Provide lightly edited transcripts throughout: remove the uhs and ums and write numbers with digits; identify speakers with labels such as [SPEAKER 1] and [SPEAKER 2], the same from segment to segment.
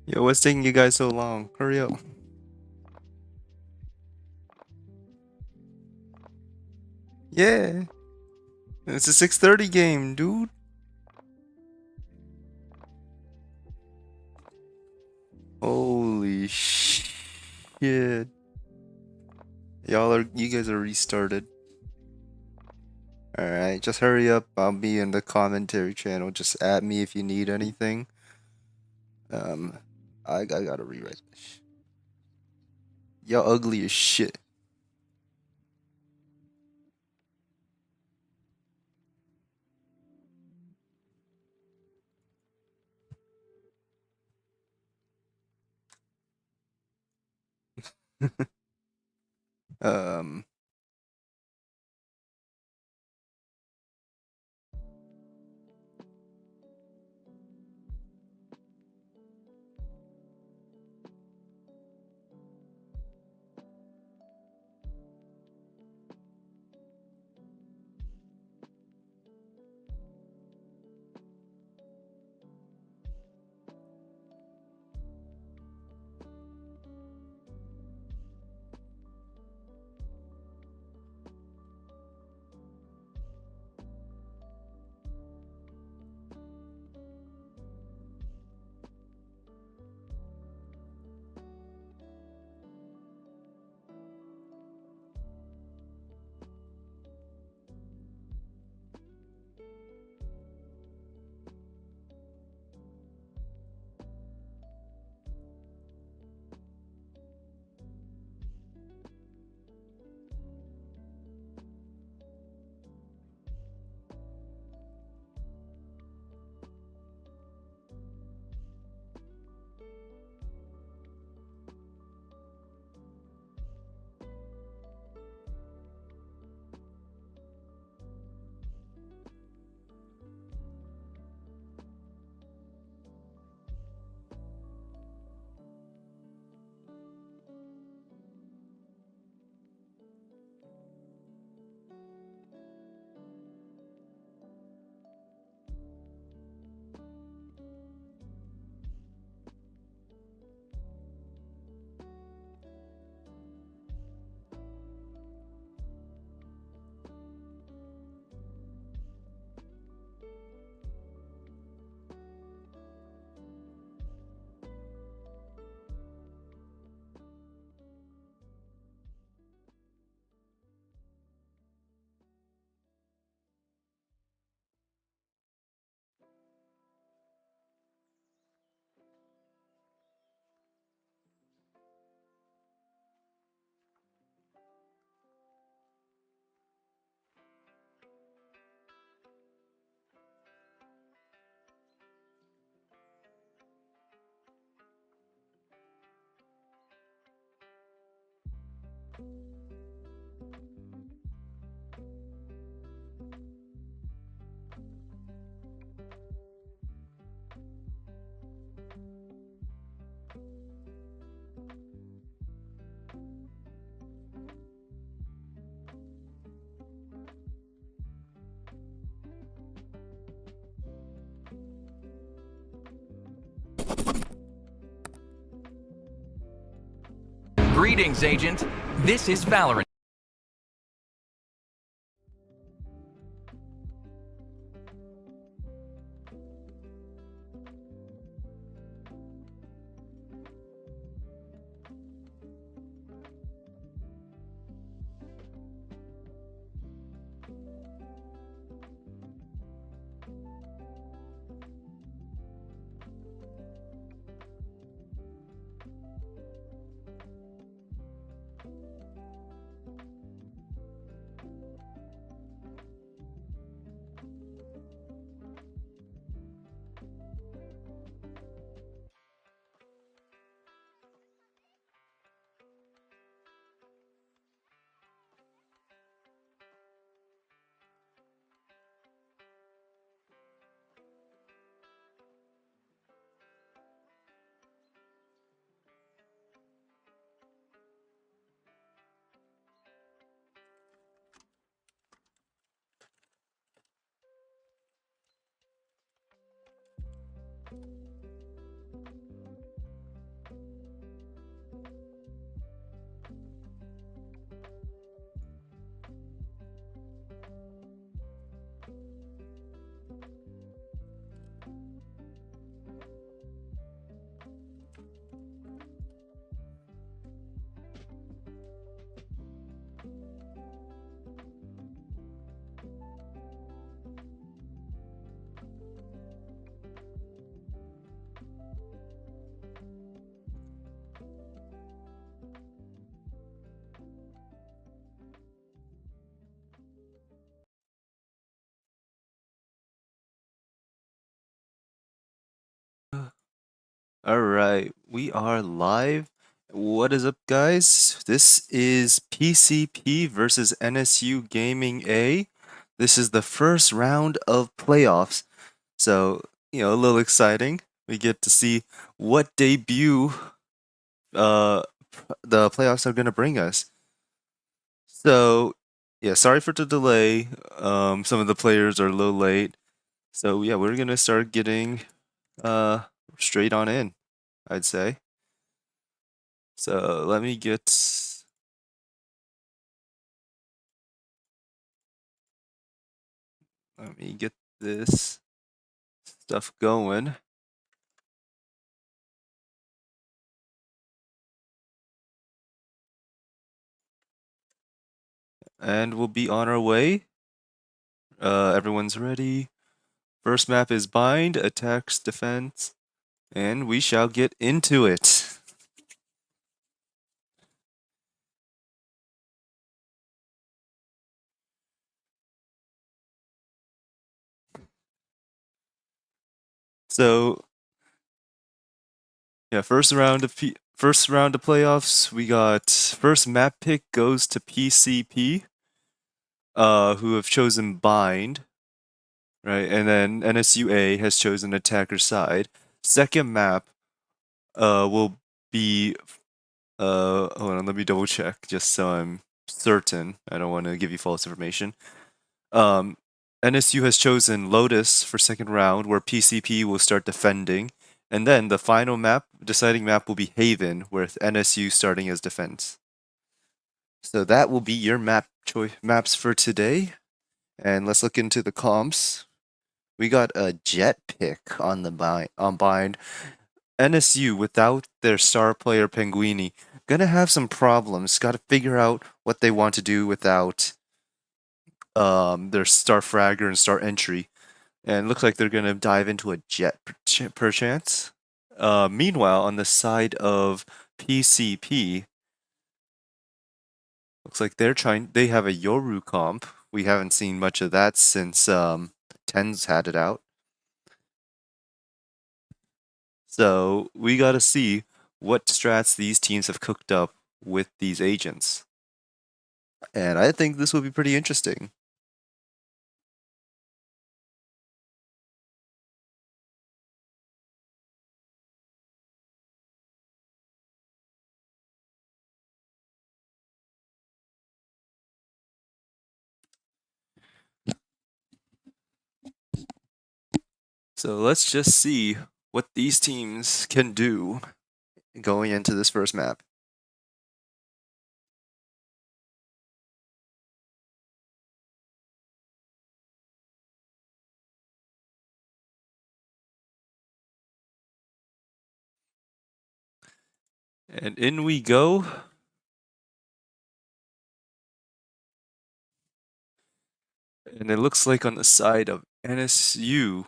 [SPEAKER 1] Yo, what's taking you guys so long? Hurry up. Yeah. It's a 6:30 game, dude. Holy shit. You guys are restarted. Alright, just hurry up. I'll be in the commentary channel. Just add me if you need anything. Um, I gotta rewrite this. Y'all ugly as shit. um,
[SPEAKER 2] Greetings, Agent. This is Valorant.
[SPEAKER 1] Alright, we are live. What is up, guys? This is PCP versus NSU Gaming A. This is the first round of playoffs. So, a little exciting. We get to see what debut uh the playoffs are going to bring us. So, yeah, sorry for the delay. Some of the players are a little late. So, yeah, we're going to start getting uh straight on in, I'd say. So let me get this stuff going, and we'll be on our way. Everyone's ready. First map is bind, attacks, defense, and we shall get into it. So yeah, first round of playoffs. We got first map pick goes to PCP, who have chosen bind, right? And then NSU-A has chosen attacker side. Second map, will be hold on, let me double check just so I'm certain. I don't want to give you false information. NSU has chosen Lotus for second round, where PCP will start defending, and then the final deciding map will be Haven, with NSU starting as defense. So that will be your maps for today. And let's look into the comps. We got a Jet pick on bind. NSU, without their star player Penguini, gonna have some problems. Got to figure out what they want to do without their star fragger and star entry, and looks like they're gonna dive into a jet perchance. Meanwhile, on the side of PCP, looks like they have a Yoru comp. We haven't seen much of that since Ten's had it out. So we gotta see what strats these teams have cooked up with these agents. And I think this will be pretty interesting. So let's just see what these teams can do going into this first map. And in we go. And it looks like on the side of NSU,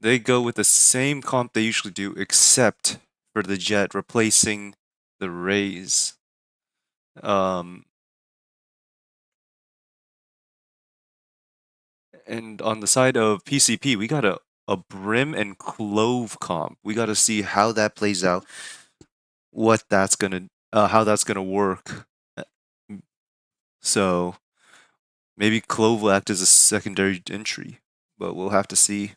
[SPEAKER 1] they go with the same comp they usually do, except for the jet, replacing the rays. And on the side of PCP, we got a Brim and Clove comp. We got to see how that plays out, how that's gonna work. So maybe Clove will act as a secondary entry, but we'll have to see.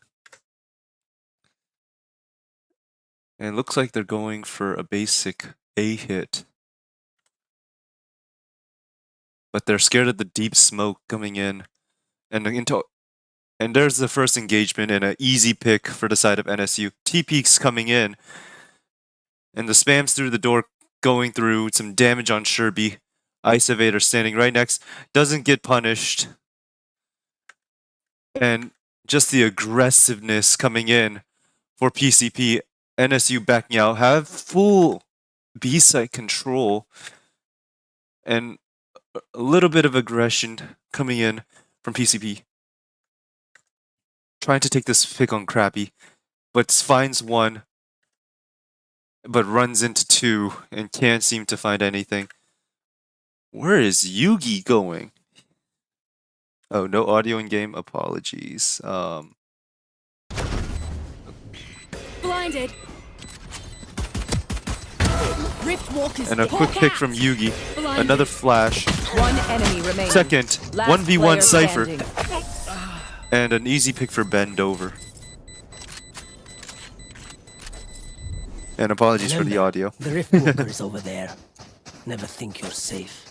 [SPEAKER 1] And it looks like they're going for a basic A hit. But they're scared of the deep smoke coming in. And there's the first engagement and an easy pick for the side of NSU. T-Peak's coming in. And the spams through the door, going through some damage on Sherby. Ice Evader standing right next. Doesn't get punished. And just the aggressiveness coming in for PCP. NSU backing out. Have full B-site control. And a little bit of aggression coming in from PCP. Trying to take this pick on Crappy, but finds one, but runs into two and can't seem to find anything. Where is Yugi going? Oh, no audio in game. Apologies.
[SPEAKER 3] Blinded.
[SPEAKER 1] And a quick pick from Yugi. Another flash.
[SPEAKER 3] One enemy remaining.
[SPEAKER 1] Second,
[SPEAKER 3] Last
[SPEAKER 1] 1v1
[SPEAKER 3] player
[SPEAKER 1] Cypher.
[SPEAKER 3] standing.
[SPEAKER 1] And an easy pick for Bendover. And apologies for the audio.
[SPEAKER 4] The Rift Walker is over there. Never think you're safe.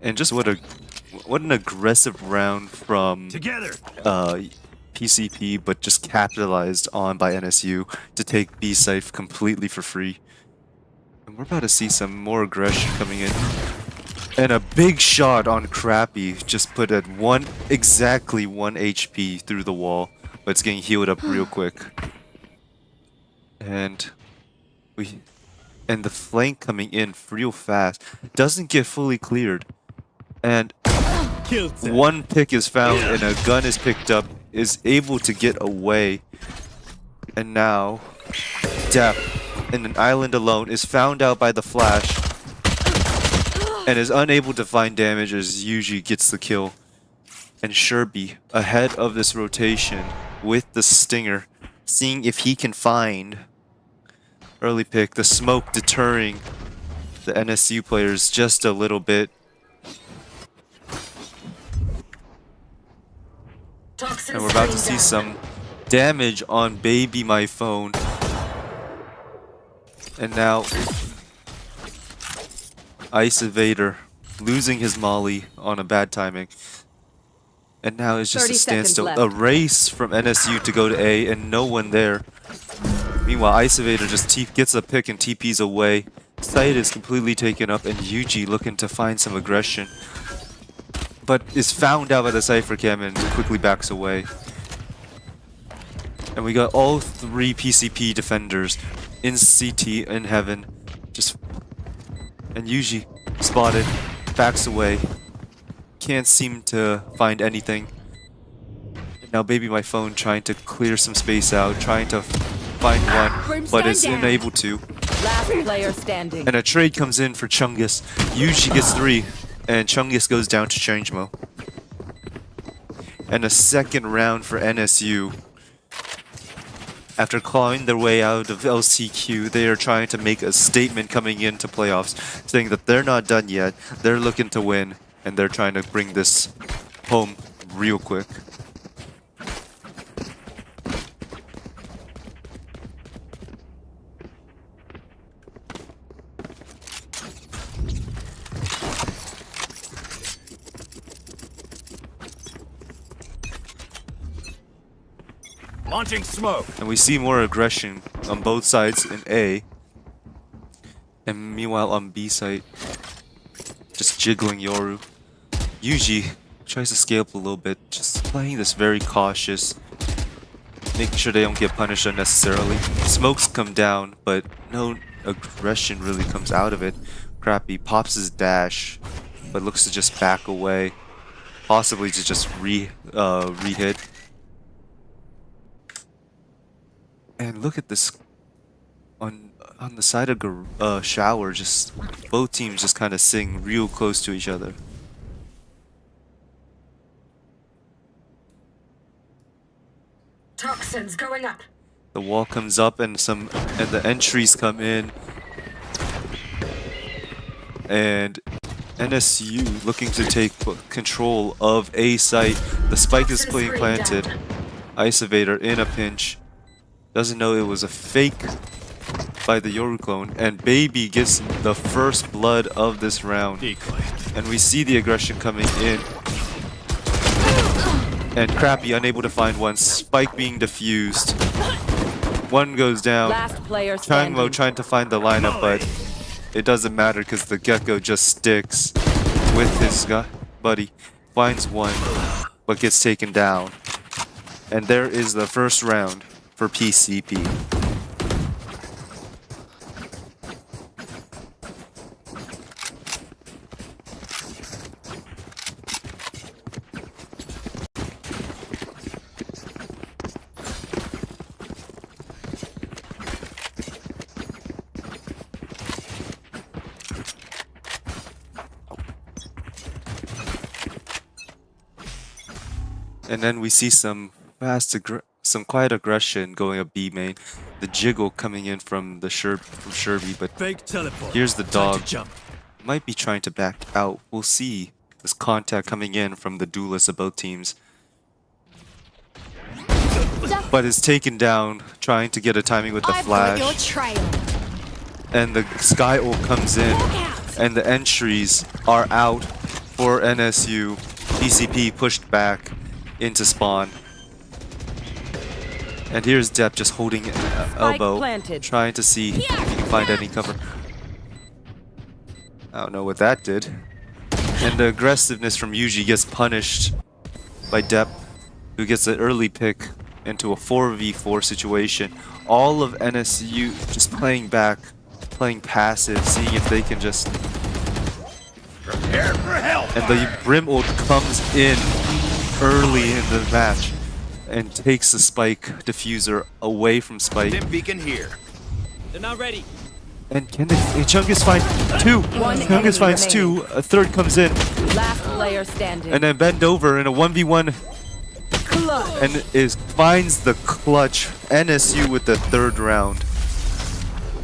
[SPEAKER 1] And just what an aggressive round from PCP, but just capitalized on by NSU to take B site completely for free. And we're about to see some more aggression coming in. And a big shot on Crappy just put at exactly 1 HP through the wall, but it's getting healed up real quick. And the flank coming in real fast doesn't get fully cleared. And one pick is found and a gun is picked up, is able to get away. And now, Death, in an island alone, is found out by the flash and is unable to find damage as Yuji gets the kill. And Sherby, ahead of this rotation with the Stinger, seeing if he can find early pick, the smoke deterring the NSU players just a little bit. And we're about to see some damage on Baby My Phone. And now Ice Evader losing his molly on a bad timing. And now it's just a standstill. A race from NSU to go to A and no one there. Meanwhile, Ice Evader just gets a pick and TP's away. Site is completely taken up and Yuji looking to find some aggression, but is found out by the Cypher Cam and quickly backs away. And we got all 3 PCP defenders in CT in heaven. And Yuji spotted, backs away, can't seem to find anything. And now Baby My Phone trying to clear some space out, trying to find one, but is unable to.
[SPEAKER 3] Last player standing.
[SPEAKER 1] And a trade comes in for Chungus. Yuji gets 3. And Chungus goes down to change mode. And a second round for NSU. After clawing their way out of LCQ, they are trying to make a statement coming into playoffs, saying that they're not done yet, they're looking to win, and they're trying to bring this home real quick.
[SPEAKER 2] Launching smoke.
[SPEAKER 1] And we see more aggression on both sides in A. And meanwhile on B side, just jiggling Yoru. Yuji tries to scale up a little bit, just playing this very cautious, making sure they don't get punished unnecessarily. Smokes come down, but no aggression really comes out of it. Crappy pops his dash, but looks to just back away, possibly to just re-hit. And look at this on the side of shower. Just both teams just kind of sitting real close to each other.
[SPEAKER 5] Toxins going up.
[SPEAKER 1] The wall comes up and the entries come in. And NSU looking to take control of A site. The spike is being planted. Ice Evader in a pinch. Doesn't know it was a fake by the Yoru clone, and Baby gets the first blood of this round. And we see the aggression coming in. And Crappy unable to find one. Spike being diffused. One goes down.
[SPEAKER 3] Last player standing.
[SPEAKER 1] Changmo trying to find the lineup, but it doesn't matter because the Gecko just sticks with his buddy. Finds one, but gets taken down. And there is the first round for PCP. And then we see some some quiet aggression going up B main. The jiggle coming in from from Sherby, but
[SPEAKER 2] Fake teleport.
[SPEAKER 1] here's the
[SPEAKER 2] Time
[SPEAKER 1] dog.
[SPEAKER 2] to jump.
[SPEAKER 1] Might be trying to back out. We'll see. This contact coming in from the duelists of both teams. But is taken down, trying to get a timing with the
[SPEAKER 5] I've got your
[SPEAKER 1] flash.
[SPEAKER 5] trail.
[SPEAKER 1] And the Sky ult comes in. And the entries are out for NSU. PCP pushed back into spawn. And here's Depp just holding elbow,
[SPEAKER 3] planted.
[SPEAKER 1] trying to see if he can find any cover. I don't know what that did. And the aggressiveness from Yuji gets punished by Depp, who gets an early pick into a 4v4 situation. All of NSU just playing back, playing passive, seeing if they can just...
[SPEAKER 2] Prepare for hell.
[SPEAKER 1] And the Brim ult comes in early in the match and takes the Spike diffuser away from Spike.
[SPEAKER 2] Dim beacon here.
[SPEAKER 6] They're not ready.
[SPEAKER 1] And can they... Chungus finds two! Chungus
[SPEAKER 3] enemy
[SPEAKER 1] finds two, a third comes in.
[SPEAKER 3] Last player standing.
[SPEAKER 1] And then bend over in a 1v1
[SPEAKER 3] Clutch.
[SPEAKER 1] and finds the clutch. NSU with the third round.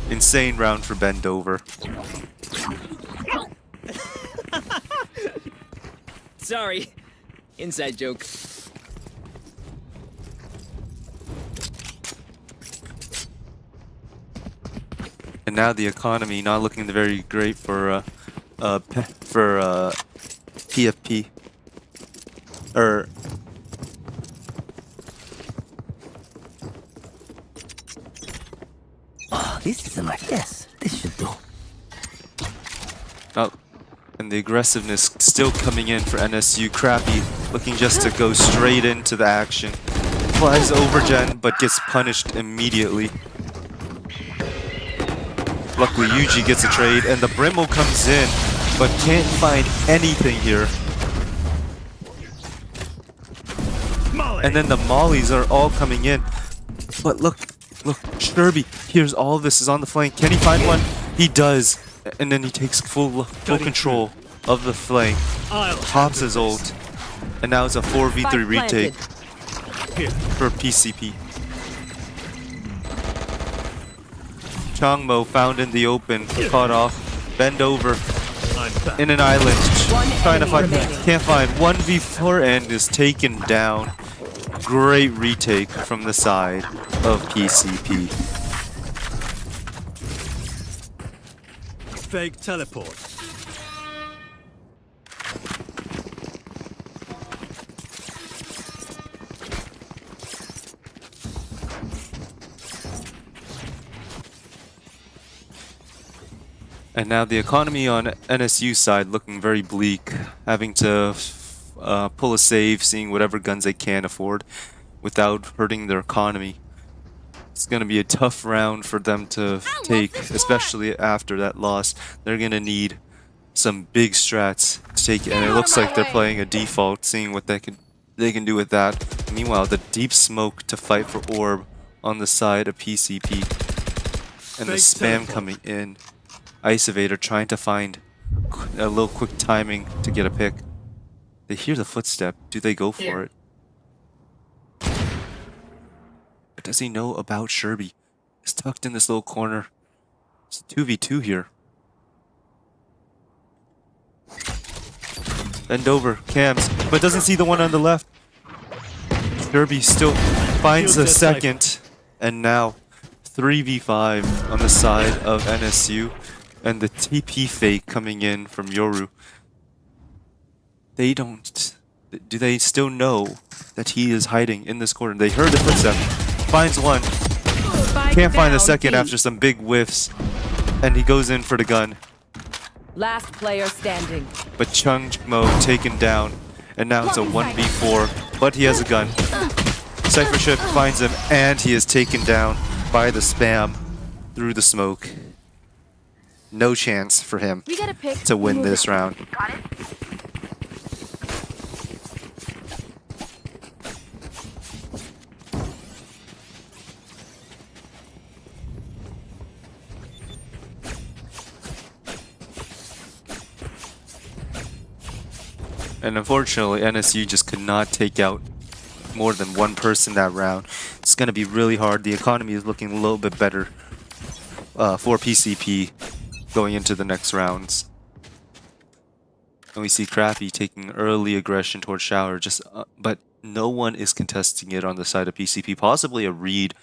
[SPEAKER 1] Insane round for bend over.
[SPEAKER 6] Sorry. Inside joke.
[SPEAKER 1] And now the economy not looking very great for PFP.
[SPEAKER 4] Oh, this isn't like this. This should do.
[SPEAKER 1] Oh, and the aggressiveness still coming in for NSU. Crappy looking just to go straight into the action. Flies over Gen, but gets punished immediately. Luckily, Yuji gets a trade, and the Brimble comes in, but can't find anything here.
[SPEAKER 2] Molly.
[SPEAKER 1] And then the mollies are all coming in. But look, Sherby hears all this, is on the flank. Can he find one? He does. And then he takes full control of the flank. Pops his ult. And now it's a 4v3
[SPEAKER 3] Spike
[SPEAKER 1] retake
[SPEAKER 2] Here.
[SPEAKER 1] for PCP. Changmo found in the open, caught off, bend over
[SPEAKER 2] I'm back.
[SPEAKER 1] in an island, trying to
[SPEAKER 3] enemy
[SPEAKER 1] find,
[SPEAKER 3] remaining.
[SPEAKER 1] can't find. 1v4 and is taken down. Great retake from the side of PCP.
[SPEAKER 2] Fake teleport.
[SPEAKER 1] And now the economy on NSU side looking very bleak, having to pull a save, seeing whatever guns they can afford without hurting their economy. It's going to be a tough round for them to take, especially after that loss. They're going to need some big strats to take it, and it looks like they're playing a default, seeing what they can do with that. Meanwhile, the deep smoke to fight for orb on the side of PCP, and the
[SPEAKER 2] Fake
[SPEAKER 1] spam
[SPEAKER 2] teleport.
[SPEAKER 1] coming in. Ice Evader trying to find a little quick timing to get a pick. They hear the footstep. Do they go for it? But does he know about Sherby? He's tucked in this little corner. It's a 2v2 here. Bend over, cams, but doesn't see the one on the left. Sherby still finds the second, and now 3v5 on the side of NSU. And the TP fake coming in from Yoru. They don't... Do they still know that he is hiding in this corner? They heard the footstep. Finds one. Can't find the second after some big whiffs. And he goes in for the gun.
[SPEAKER 3] Last player standing.
[SPEAKER 1] But Chungmo taken down. And now it's a 1v4. But he has a gun. Cypher Ship finds him. And he is taken down by the spam through the smoke. No chance for him
[SPEAKER 5] We got a pick.
[SPEAKER 1] to win this round.
[SPEAKER 5] Got it.
[SPEAKER 1] And unfortunately, NSU just could not take out more than one person that round. It's going to be really hard. The economy is looking a little bit better for PCP going into the next rounds. And we see Crappy taking early aggression towards Shower, but no one is contesting it on the side of PCP. Possibly a read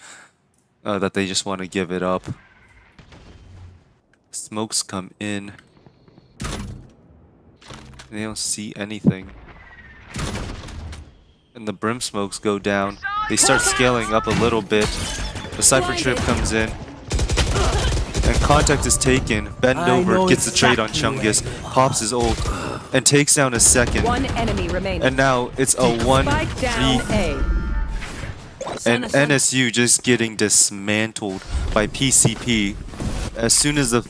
[SPEAKER 1] that they just want to give it up. Smokes come in. They don't see anything. And the brim smokes go down. They start scaling up a little bit. The Cypher Trip comes in. And contact is taken. Bend over, gets the trade on Chungus, pops his ult, and takes down a second.
[SPEAKER 3] One enemy remaining.
[SPEAKER 1] And now it's a 1v.
[SPEAKER 3] Spike down A.
[SPEAKER 1] And NSU just getting dismantled by PCP. As soon as the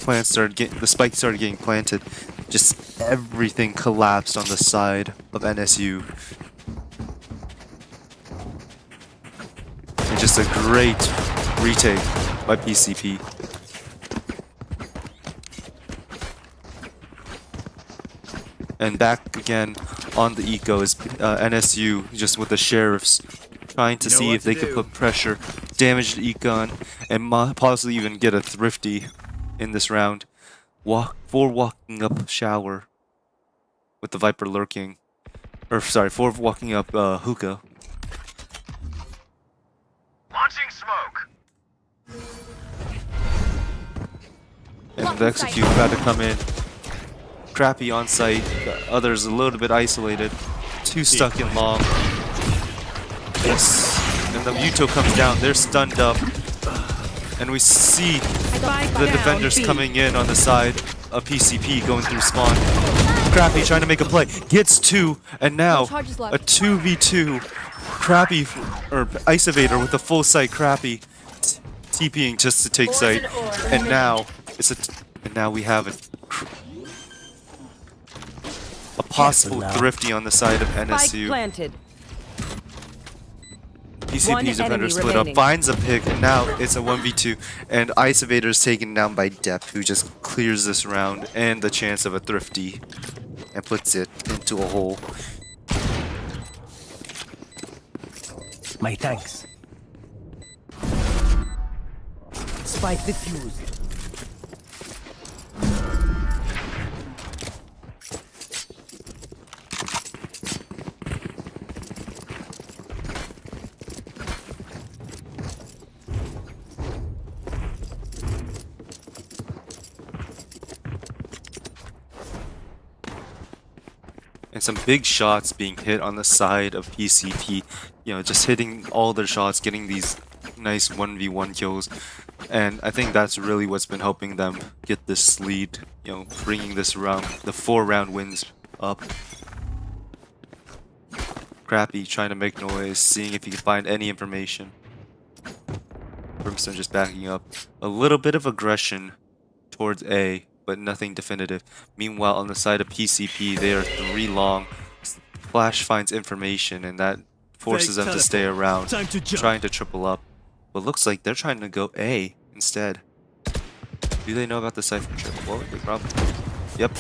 [SPEAKER 1] spike started getting planted, just everything collapsed on the side of NSU. And just a great retake by PCP. And back again on the eco is NSU, just with the sheriffs, trying to see if they could put pressure, damage the econ, and possibly even get a thrifty in this round. For walking up Shower with the Viper lurking. Or sorry, for walking up Hookah.
[SPEAKER 2] Launching smoke.
[SPEAKER 1] And the execute about to come in. Crappy on site, the others a little bit isolated. Two stuck in long. Yes. And the Muto comes down, they're stunned up. And we see the defenders coming in on the side of PCP going through spawn. Crappy trying to make a play, gets two, and now a 2v2. Crappy, or Ice Evader with the full sight Crappy TPing just to take sight. And now we have a possible thrifty on the side of NSU. PCP's defender split up, finds a pick, and now it's a 1v2. And Ice Evader is taken down by Depp, who just clears this round and the chance of a thrifty and puts it into a hole.
[SPEAKER 4] My thanks. Spike defused.
[SPEAKER 1] And some big shots being hit on the side of PCP. You know, just hitting all their shots, getting these nice 1v1 kills. And I think that's really what's been helping them get this lead, you know, bringing this round, the 4-round wins up. Crappy trying to make noise, seeing if he can find any information. Brimstone just backing up. A little bit of aggression towards A, but nothing definitive. Meanwhile, on the side of PCP, they are 3 long. Flash finds information, and that forces them to stay around, trying to triple up. But looks like they're trying to go A instead. Do they know about the Cypher Trip? Well, they probably do. Yep.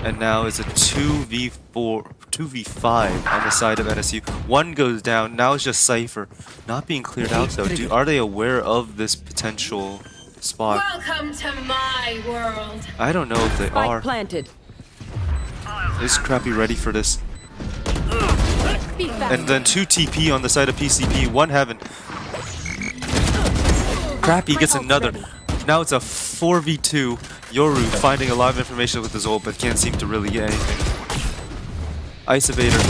[SPEAKER 1] And now it's a 2v5 on the side of NSU. One goes down, now it's just Cypher. Not being cleared out though. Are they aware of this potential spot?
[SPEAKER 5] Welcome to my world.
[SPEAKER 1] I don't know if they are.
[SPEAKER 3] Planted.
[SPEAKER 1] Is Crappy ready for this? And then 2 TP on the side of PCP, 1 Heaven. Crappy gets another. Now it's a 4v2. Yoru finding a lot of information with his ult, but can't seem to really get anything. Ice Evader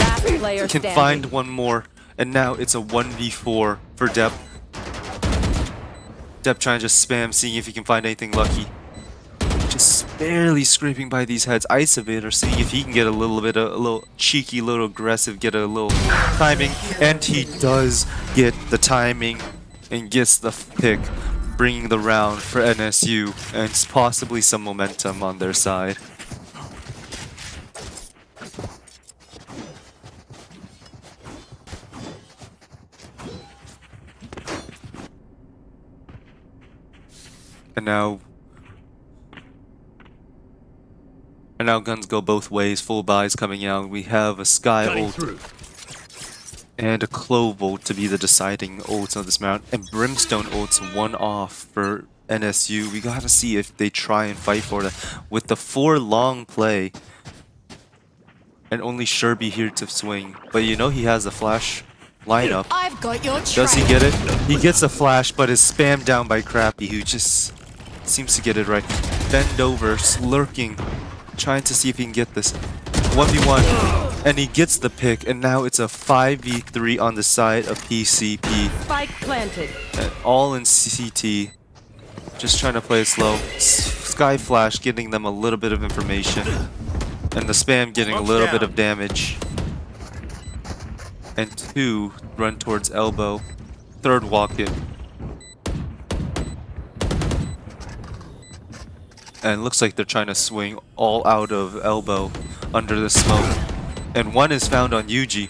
[SPEAKER 1] can find one more, and now it's a 1v4 for Depp. Depp trying to just spam, seeing if he can find anything lucky. Just barely scraping by these heads. Ice Evader seeing if he can get a little cheeky, little aggressive, get a little timing, and he does get the timing and gets the pick, bringing the round for NSU and possibly some momentum on their side. And now guns go both ways, full buys coming out. We have a Sky ult And a Clovo to be the deciding ults on this round. And Brimstone ults one off for NSU. We gotta see if they try and fight for it. With the 4 long play. And only Sherby here to swing. But you know he has a flash lineup.
[SPEAKER 5] I've got your
[SPEAKER 1] Does he get it? He gets a flash, but is spammed down by Crappy, who just seems to get it right. Bend over, lurking, trying to see if he can get this. 1v1, and he gets the pick, and now it's a 5v3 on the side of PCP.
[SPEAKER 3] Spike planted.
[SPEAKER 1] All in CT, just trying to play it slow. Sky Flash getting them a little bit of information, and the spam getting a little bit of damage. And 2 run towards elbow. 3rd walk in. And looks like they're trying to swing all out of elbow under the smoke. And 1 is found on Yuji.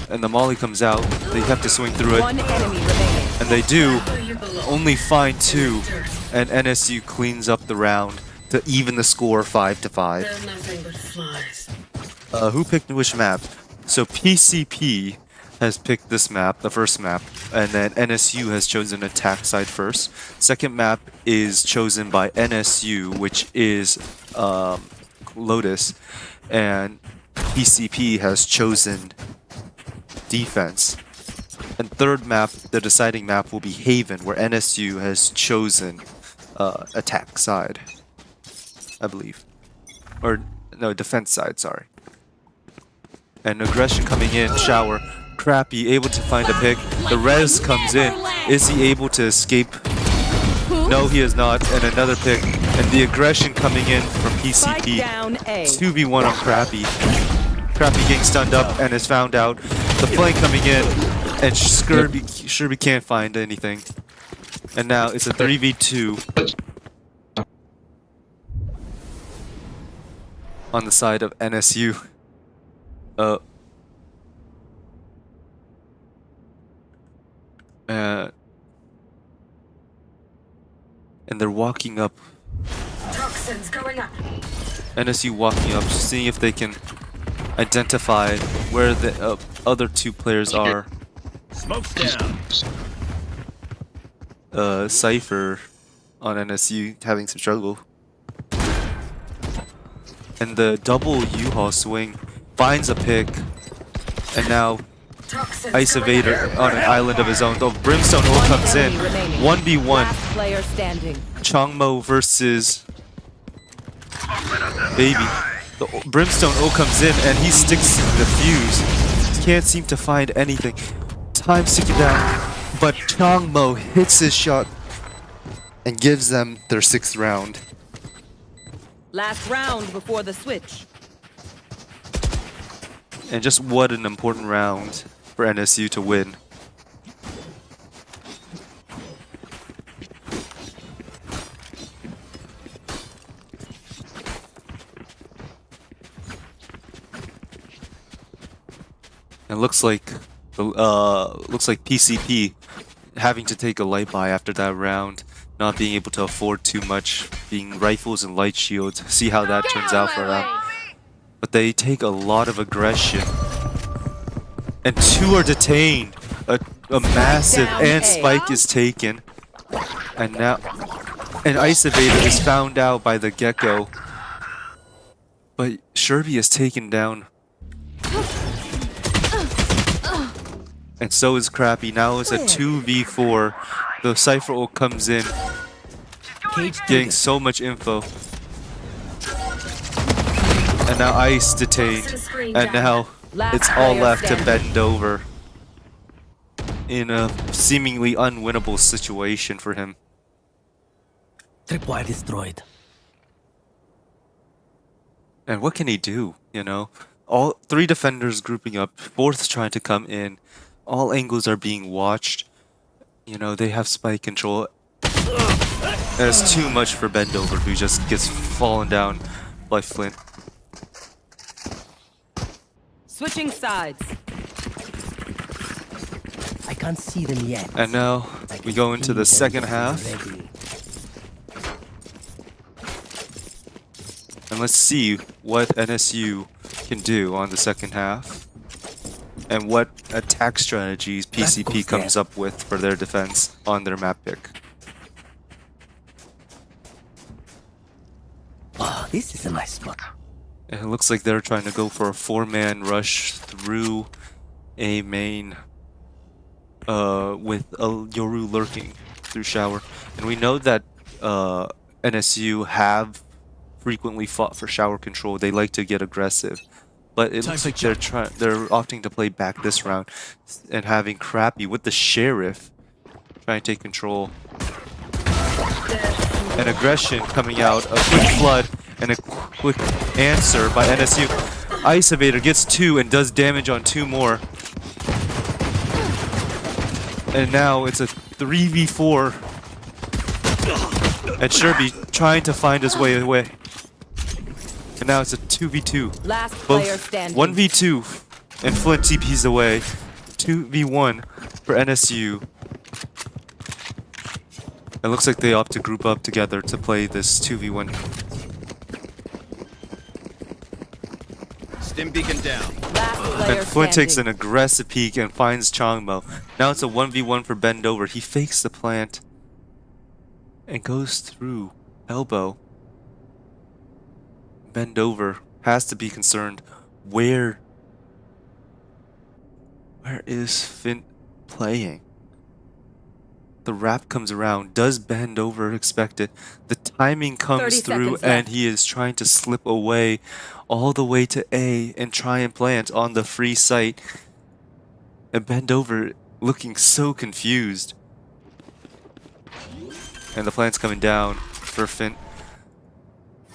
[SPEAKER 1] And the molly comes out. They have to swing through it.
[SPEAKER 3] 1 enemy remaining.
[SPEAKER 1] And they do. Only find 2. And NSU cleans up the round to even the score 5-5.
[SPEAKER 5] They're nothing but flies.
[SPEAKER 1] Who picked which map? So PCP has picked this map, the first map, and then NSU has chosen attack side first. Second map is chosen by NSU, which is Lotus, and PCP has chosen defense. And third map, the deciding map, will be Haven, where NSU has chosen attack side, I believe. Or, no, defense side, sorry. And aggression coming in, shower. Crappy, able to find a pick. The res comes in. Is he able to escape? No, he is not. And another pick. And the aggression coming in from
[SPEAKER 3] Spike
[SPEAKER 1] PCP.
[SPEAKER 3] down A.
[SPEAKER 1] 2v1 on Crappy. Crappy getting stunned up and is found out. The flank coming in. And Sherby can't find anything. And now it's a 3v2 on the side of NSU. And they're walking up.
[SPEAKER 5] Toxins going up.
[SPEAKER 1] NSU walking up, seeing if they can identify where the other 2 players are.
[SPEAKER 2] Smoke's down.
[SPEAKER 1] Cypher on NSU having some struggle. And the double U-Haul swing finds a pick. And now
[SPEAKER 5] Toxins
[SPEAKER 1] Ice
[SPEAKER 5] going
[SPEAKER 1] Evader
[SPEAKER 5] up.
[SPEAKER 1] on an island of his own. The Brimstone ult comes in.
[SPEAKER 3] enemy remaining.
[SPEAKER 1] 1v1.
[SPEAKER 3] Last player standing.
[SPEAKER 1] Changmo versus Baby. The Brimstone ult comes in and he sticks the fuse. He can't seem to find anything. Time's ticking down. But Changmo hits his shot and gives them their 6th round.
[SPEAKER 3] Last round before the switch.
[SPEAKER 1] And just what an important round for NSU to win. And looks like PCP having to take a light buy after that round, not being able to afford too much, being rifles and light shields. See how that turns out for them. But they take a lot of aggression. And 2 are detained. A massive
[SPEAKER 3] down
[SPEAKER 1] and
[SPEAKER 3] A.
[SPEAKER 1] spike is taken. And now an Ice Evader is found out by the Gecko. But Sherby is taken down. And so is Crappy. Now it's a 2v4. The Cypher ult comes in,
[SPEAKER 4] Cage
[SPEAKER 1] getting so much info. And now Ice detained. And now it's all left to bend over in a seemingly unwinnable situation for him.
[SPEAKER 4] Tripwire destroyed.
[SPEAKER 1] And what can he do, you know? All 3 defenders grouping up, 4th trying to come in. All angles are being watched. You know, they have spike control. And it's too much for Bendover, who just gets fallen down by Flint.
[SPEAKER 3] Switching sides.
[SPEAKER 4] I can't see them yet.
[SPEAKER 1] And now we go into the second half.
[SPEAKER 4] Ready.
[SPEAKER 1] And let's see what NSU can do on the second half. and what attack strategies PCP
[SPEAKER 4] goes
[SPEAKER 1] comes
[SPEAKER 4] there.
[SPEAKER 1] up with for their defense on their map pick.
[SPEAKER 4] Oh, this is a nice spot.
[SPEAKER 1] And it looks like they're trying to go for a 4-man rush through a main with a Yoru lurking through shower. And we know that NSU have frequently fought for shower control. They like to get aggressive. But it looks like they're opting to play back this round and having Crappy with the Sheriff trying to take control. An aggression coming out, a quick flood, and a quick answer by NSU. Ice Evader gets 2 and does damage on 2 more. And now it's a 3v4. And Sherby trying to find his way away. And now it's a 2v2.
[SPEAKER 3] Last player standing.
[SPEAKER 1] 1v2. And Flint TP's away. 2v1 for NSU. It looks like they opt to group up together to play this 2v1.
[SPEAKER 2] Stim beacon down.
[SPEAKER 3] Last player
[SPEAKER 1] And Flint takes an
[SPEAKER 3] standing.
[SPEAKER 1] aggressive peek and finds Changmo. Now it's a 1v1 for Bend Over. He fakes the plant and goes through elbow. Bend Over has to be concerned. Where is Finn playing? The wrap comes around. Does Bend Over expect it? The timing
[SPEAKER 3] 30
[SPEAKER 1] comes through
[SPEAKER 3] seconds
[SPEAKER 1] and
[SPEAKER 3] left.
[SPEAKER 1] he is trying to slip away all the way to A and try and plant on the free site. And Bend Over looking so confused. And the plant's coming down for Finn.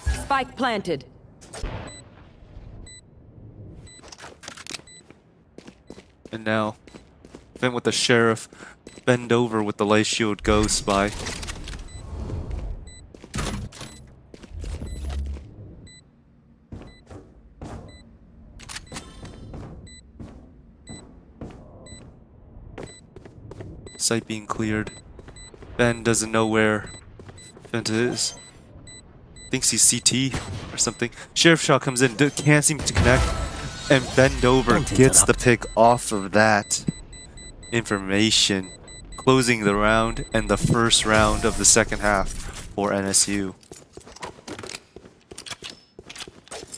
[SPEAKER 3] Spike planted.
[SPEAKER 1] And now Finn with the Sheriff. Bend Over with the light shield goes by. Site being cleared. Ben doesn't know where Fent is. Thinks he's CT or something. Sheriff shot comes in, can't seem to connect. And Bend Over
[SPEAKER 4] Don't
[SPEAKER 1] gets the
[SPEAKER 4] interrupt.
[SPEAKER 1] pick off of that information. Closing the round and the first round of the second half for NSU.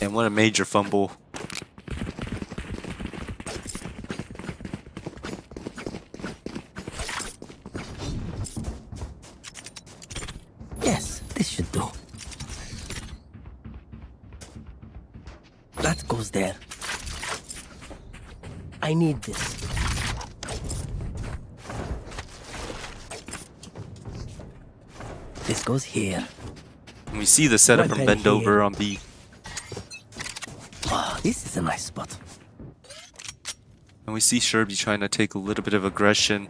[SPEAKER 1] And what a major fumble.
[SPEAKER 4] Yes, this should do. That goes there. I need this. This goes here.
[SPEAKER 1] And we see the setup from
[SPEAKER 4] Weapon
[SPEAKER 1] Bend Over
[SPEAKER 4] here.
[SPEAKER 1] on B.
[SPEAKER 4] Oh, this is a nice spot.
[SPEAKER 1] And we see Sherby trying to take a little bit of aggression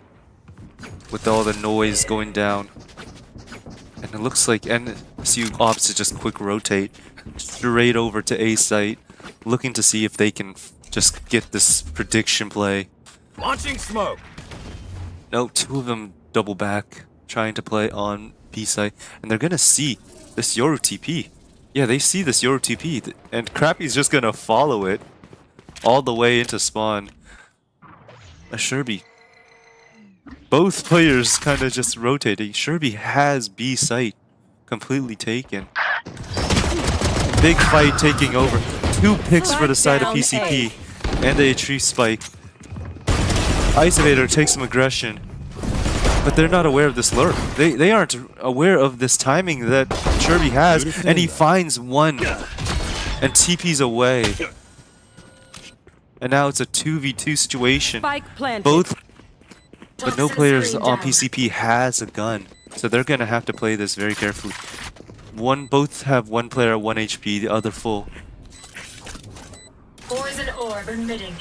[SPEAKER 1] with all the noise going down. And it looks like NSU opts to just quick rotate straight over to A site, looking to see if they can just get this prediction play.
[SPEAKER 2] Launching smoke.
[SPEAKER 1] No, 2 of them double back, trying to play on B site, and they're gonna see this Yoru TP. Yeah, they see this Yoru TP, and Crappy's just gonna follow it all the way into spawn. A Sherby. Both players kind of just rotating. Sherby has B site completely taken. Big fight taking over. 2 picks for the side of
[SPEAKER 3] Down
[SPEAKER 1] PCP, and a tree spike. Ice Evader takes some aggression. But they're not aware of this lurk. They aren't aware of this timing that Sherby has, and he finds one and TP's away. And now it's a 2v2 situation.
[SPEAKER 3] Spike planted.
[SPEAKER 1] Both, but no
[SPEAKER 5] Toxins
[SPEAKER 1] players
[SPEAKER 5] screen
[SPEAKER 1] on
[SPEAKER 5] down.
[SPEAKER 1] PCP has a gun, so they're gonna have to play this very carefully. Both have one player at 1 HP, the other full.
[SPEAKER 5] Poison orb emitting.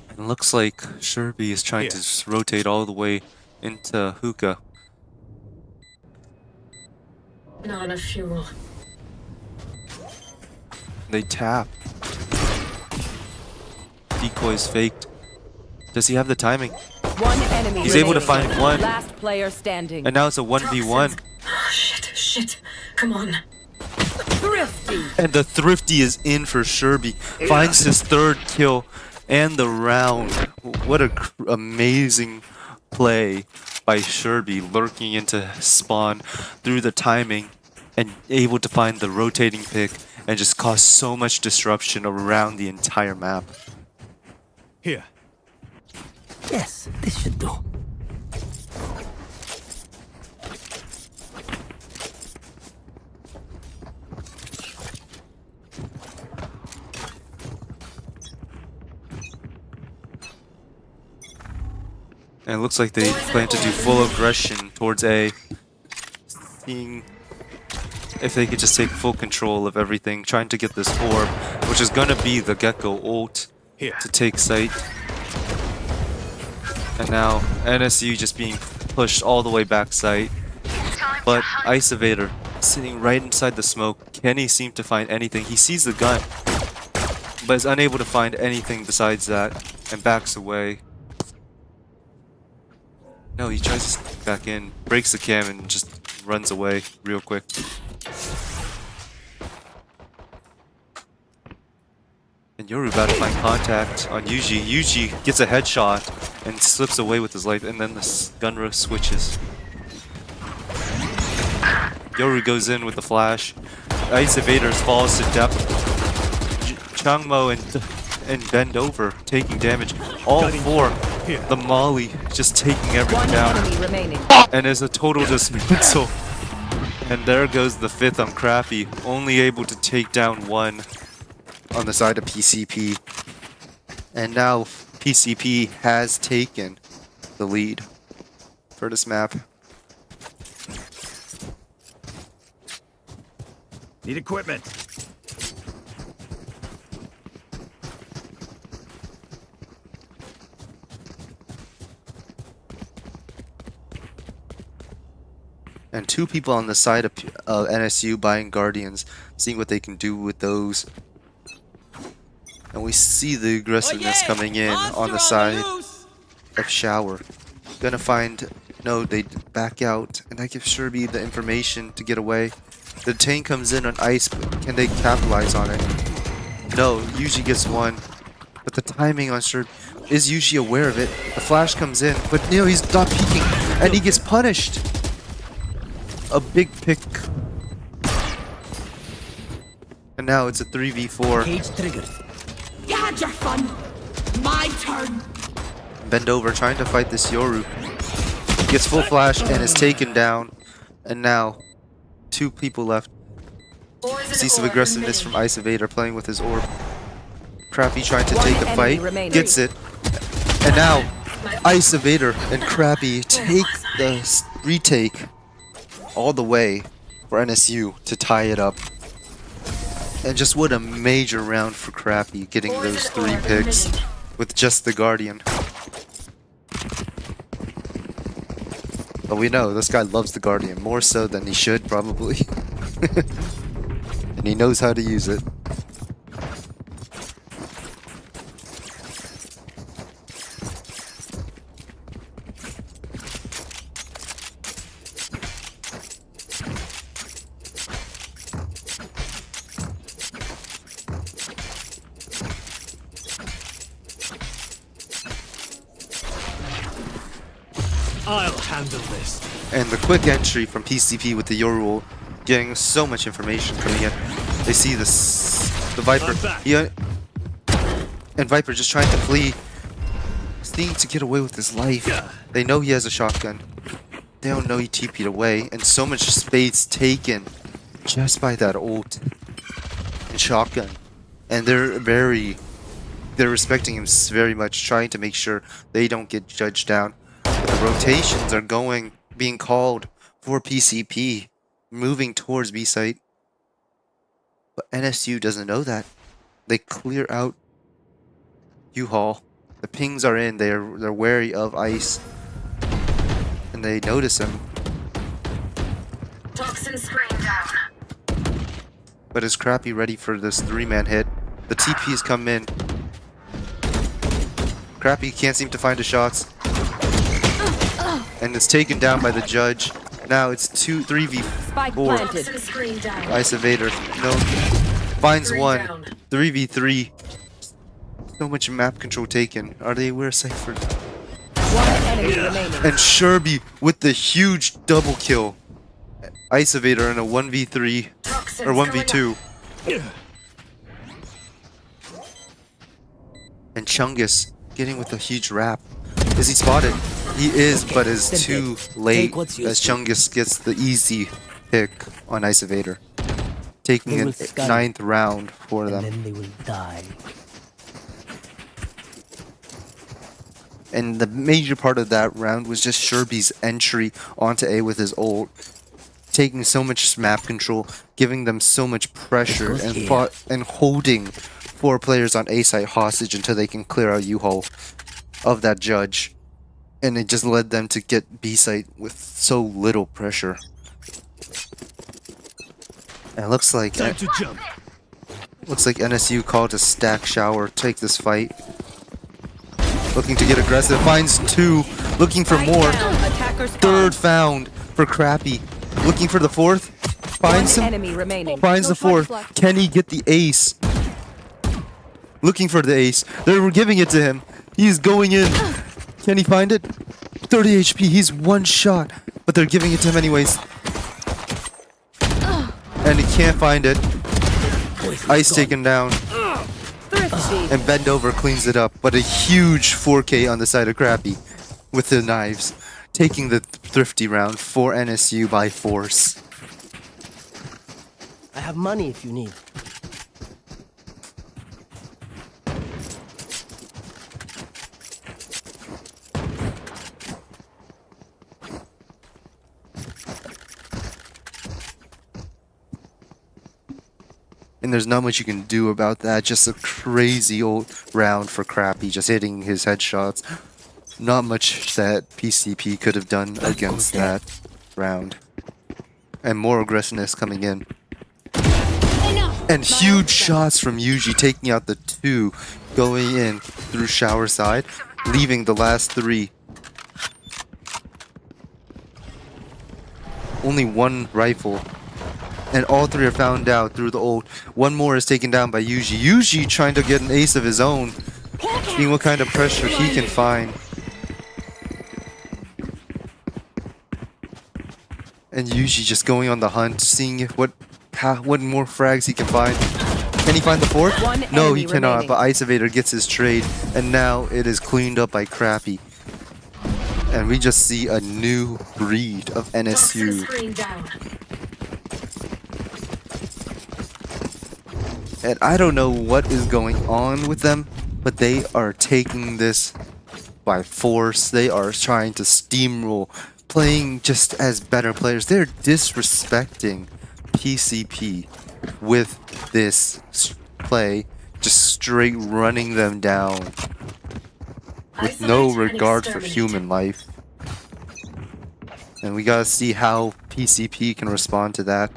[SPEAKER 1] And looks like Sherby is trying to just rotate all the way into hookah.
[SPEAKER 5] Not enough fuel.
[SPEAKER 1] They tap. Decoy's faked. Does he have the timing?
[SPEAKER 3] One enemy.
[SPEAKER 1] He's able to
[SPEAKER 3] remaining.
[SPEAKER 1] find one.
[SPEAKER 3] Last player standing.
[SPEAKER 1] And now it's a 1v1.
[SPEAKER 5] Toxins. Oh, shit. Come on.
[SPEAKER 3] Thrifty.
[SPEAKER 1] And the Thrifty is in for Sherby. Finds his 3rd kill and the round. what a amazing play by Sherby, lurking into spawn through the timing and able to find the rotating pick and just cause so much disruption around the entire map.
[SPEAKER 2] Here.
[SPEAKER 4] Yes, this should do.
[SPEAKER 1] And it looks like they plan to do full aggression towards A, seeing if they could just take full control of everything, trying to get this orb, which is gonna be the Gecko ult
[SPEAKER 2] Here.
[SPEAKER 1] to take site. And now NSU just being pushed all the way back site. But Ice Evader sitting right inside the smoke. Can he seem to find anything? He sees the gun, but is unable to find anything besides that and backs away. No, he tries to sneak back in, breaks the cam, and just runs away real quick. And Yoru about to find contact on Yuji. Yuji gets a headshot and slips away with his life, and then the gunro switches. Yoru goes in with the flash. Ice Evaders falls to depth. Changmo and Bend Over taking damage. All four. The Molly just taking everything
[SPEAKER 3] One
[SPEAKER 1] down.
[SPEAKER 3] enemy remaining.
[SPEAKER 1] And is a total dismissal. And there goes the 5th on Crappy, only able to take down one on the side of PCP. And now PCP has taken the lead for this map.
[SPEAKER 2] Need equipment.
[SPEAKER 1] And two people on the side of NSU buying Guardians, seeing what they can do with those. And we see the aggressiveness coming in on the side of Shower. Gonna find... No, they back out. And that gives Sherby the information to get away. The tank comes in on Ice, but can they capitalize on it? No, Yuji gets one. But the timing on Sherby... Is Yuji aware of it? The flash comes in, but no, he's not peeking. And he gets punished! A big pick. And now it's a 3v4.
[SPEAKER 4] Cage triggered.
[SPEAKER 5] You had your fun. My turn.
[SPEAKER 1] Bend Over trying to fight this Yoru. Gets full flash and is taken down. And now, two people left. See some aggressiveness from Ice Evader playing with his orb. Crappy trying to take the fight. Gets it. And now, Ice Evader and Crappy take the retake all the way for NSU to tie it up. And just what a major round for Crappy, getting those 3 picks with just the Guardian. But we know this guy loves the Guardian, more so than he should probably. And he knows how to use it.
[SPEAKER 2] I'll handle this.
[SPEAKER 1] And the quick entry from PCP with the Yoru, getting so much information coming in. They see this, the Viper. And Viper just trying to flee, seeking to get away with his life. They know he has a shotgun. They don't know he TP'd away, and so much space taken just by that ult and shotgun. And they're respecting him very much, trying to make sure they don't get judged down. The rotations are being called for PCP, moving towards B site. But NSU doesn't know that. They clear out U-Haul. The pings are in. They're wary of Ice, and they notice him.
[SPEAKER 5] Toxin screen down.
[SPEAKER 1] But is Crappy ready for this 3-man hit? The TP's come in. Crappy can't seem to find his shots. And it's taken down by the judge. Now it's 3v4.
[SPEAKER 5] Toxin screen down.
[SPEAKER 1] Ice Evader, no, finds
[SPEAKER 5] Three
[SPEAKER 1] one.
[SPEAKER 5] down.
[SPEAKER 1] 3v3. So much map control taken. Are they aware Cypher?
[SPEAKER 3] One enemy remaining.
[SPEAKER 1] And Sherby with the huge double kill. Ice Evader in a 1v3 or 1v2. And Chungus getting with a huge wrap. Is he spotted? He is, but is too late as Chungus gets the easy pick on Ice Evader. Taking a 9th round for
[SPEAKER 4] And
[SPEAKER 1] them.
[SPEAKER 4] then they will die.
[SPEAKER 1] And the major part of that round was just Sherby's entry onto A with his ult, taking so much map control, giving them so much pressure, and holding 4 players on A site hostage until they can clear out U-Haul of that judge. And it just led them to get B site with so little pressure. And it looks like
[SPEAKER 2] Time to jump.
[SPEAKER 1] NSU called a stack shower, take this fight. Looking to get aggressive, finds 2, looking for more.
[SPEAKER 3] Attacker spawn.
[SPEAKER 1] 3rd found for Crappy. Looking for the 4th. Finds
[SPEAKER 3] One
[SPEAKER 1] him.
[SPEAKER 3] enemy remaining.
[SPEAKER 1] Finds the 4th. Can he get the ace? Looking for the ace. They were giving it to him. He's going in. Can he find it? 30 HP. He's 1 shot. But they're giving it to him anyways. And he can't find it. Ice taken down.
[SPEAKER 3] Thrifty.
[SPEAKER 1] And Bend Over cleans it up. But a huge 4K on the side of Crappy with the knives. Taking the thrifty round for NSU by force.
[SPEAKER 4] I have money if you need.
[SPEAKER 1] And there's not much you can do about that. Just a crazy old round for Crappy, just hitting his headshots. Not much that PCP could have done against that round. And more aggressiveness coming in. And huge shots from Yuji taking out the 2, going in through shower side, leaving the last 3. Only 1 rifle. And all 3 are found out through the ult. 1 more is taken down by Yuji. Yuji trying to get an ace of his own. Seeing what kind of pressure he can find. And Yuji just going on the hunt, seeing what more frags he can find. Can he find the 4th?
[SPEAKER 3] One
[SPEAKER 1] No, he
[SPEAKER 3] enemy
[SPEAKER 1] cannot,
[SPEAKER 3] remaining.
[SPEAKER 1] but Ice Evader gets his trade. And now it is cleaned up by Crappy. And we just see a new breed of NSU. And I don't know what is going on with them, but they are taking this by force. They are trying to steamroll, playing just as better players. They're disrespecting PCP with this play, just straight running them down with no regard for human life. And we gotta see how PCP can respond to that.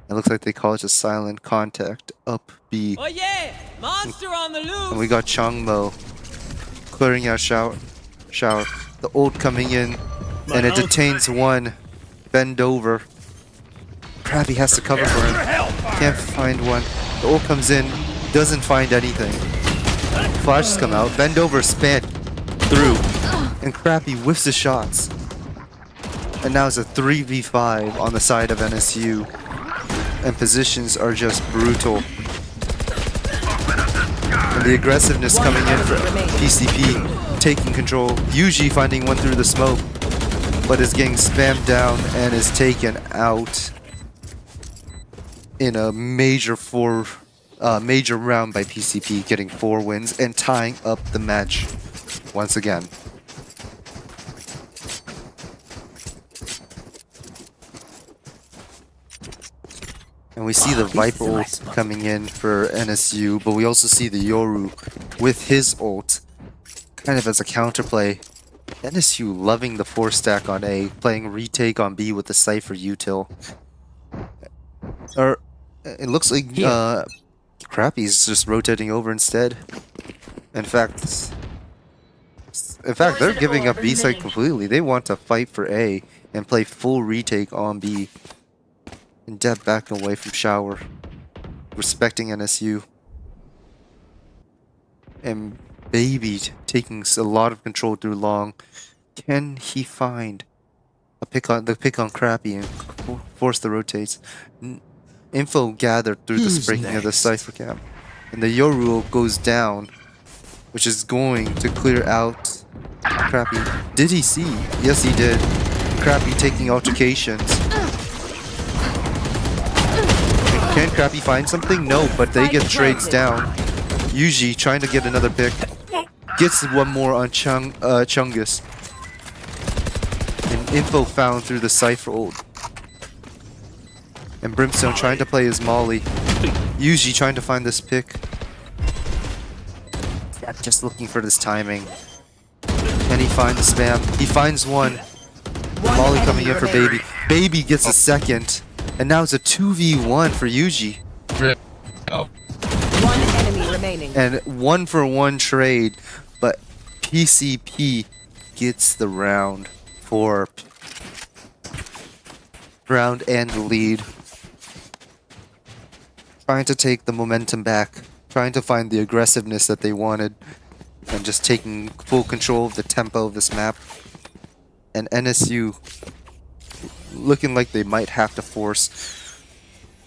[SPEAKER 1] It looks like they call it just silent contact up B.
[SPEAKER 6] Oh yeah! Monster on the loose!
[SPEAKER 1] And we got Changmo clearing out shower. The ult coming in, and it detains 1. Bend Over. Crappy has to cover for him. Can't find 1. The ult comes in, doesn't find anything. Flashes come out. Bend Over spam through, and Crappy whiffs the shots. And now it's a 3v5 on the side of NSU. And positions are just brutal. And the aggressiveness coming in for PCP, taking control. Yuji finding 1 through the smoke, but is getting spammed down and is taken out in a major round by PCP, getting 4 wins and tying up the match once again. And we see the Viper ult coming in for NSU, but we also see the Yoru with his ult, kind of as a counterplay. NSU loving the 4-stack on A, playing retake on B with the Cypher util. Or it looks like Crappy's just rotating over instead. In fact, they're giving up B side completely. They want to fight for A and play full retake on B. And Deb backing away from shower, respecting NSU. And Baby taking a lot of control through long. Can he find the pick on Crappy and force the rotates? Info gathered through the breaking of the Cypher camp. And the Yoru goes down, which is going to clear out Crappy. Did he see? Yes, he did. Crappy taking altercations. Can Crappy find something? No, but they get trades down. Yuji trying to get another pick. Gets one more on Chungus. And info found through the Cypher ult. And Brimstone trying to play his Molly. Yuji trying to find this pick. Just looking for this timing. Can he find the spam? He finds one. Molly coming in for Baby. Baby gets a second. And now it's a 2v1 for Yuji.
[SPEAKER 3] One enemy remaining.
[SPEAKER 1] And 1-for-1 trade. But PCP gets the round and the lead. Trying to take the momentum back. Trying to find the aggressiveness that they wanted. And just taking full control of the tempo of this map. And NSU looking like they might have to force.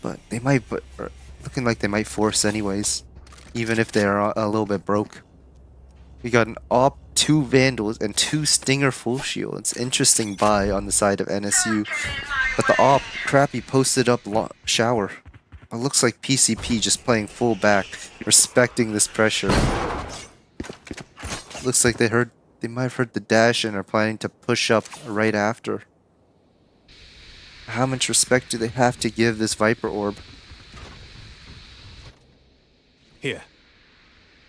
[SPEAKER 1] But they might, looking like they might force anyways. Even if they're a little bit broke. We got an AWP, 2 Vandals, and 2 Stinger full shields. Interesting buy on the side of NSU. But the AWP, Crappy posted up shower. It looks like PCP just playing full back, respecting this pressure. Looks like they might have heard the dash and are planning to push up right after. How much respect do they have to give this Viper Orb?
[SPEAKER 2] Here.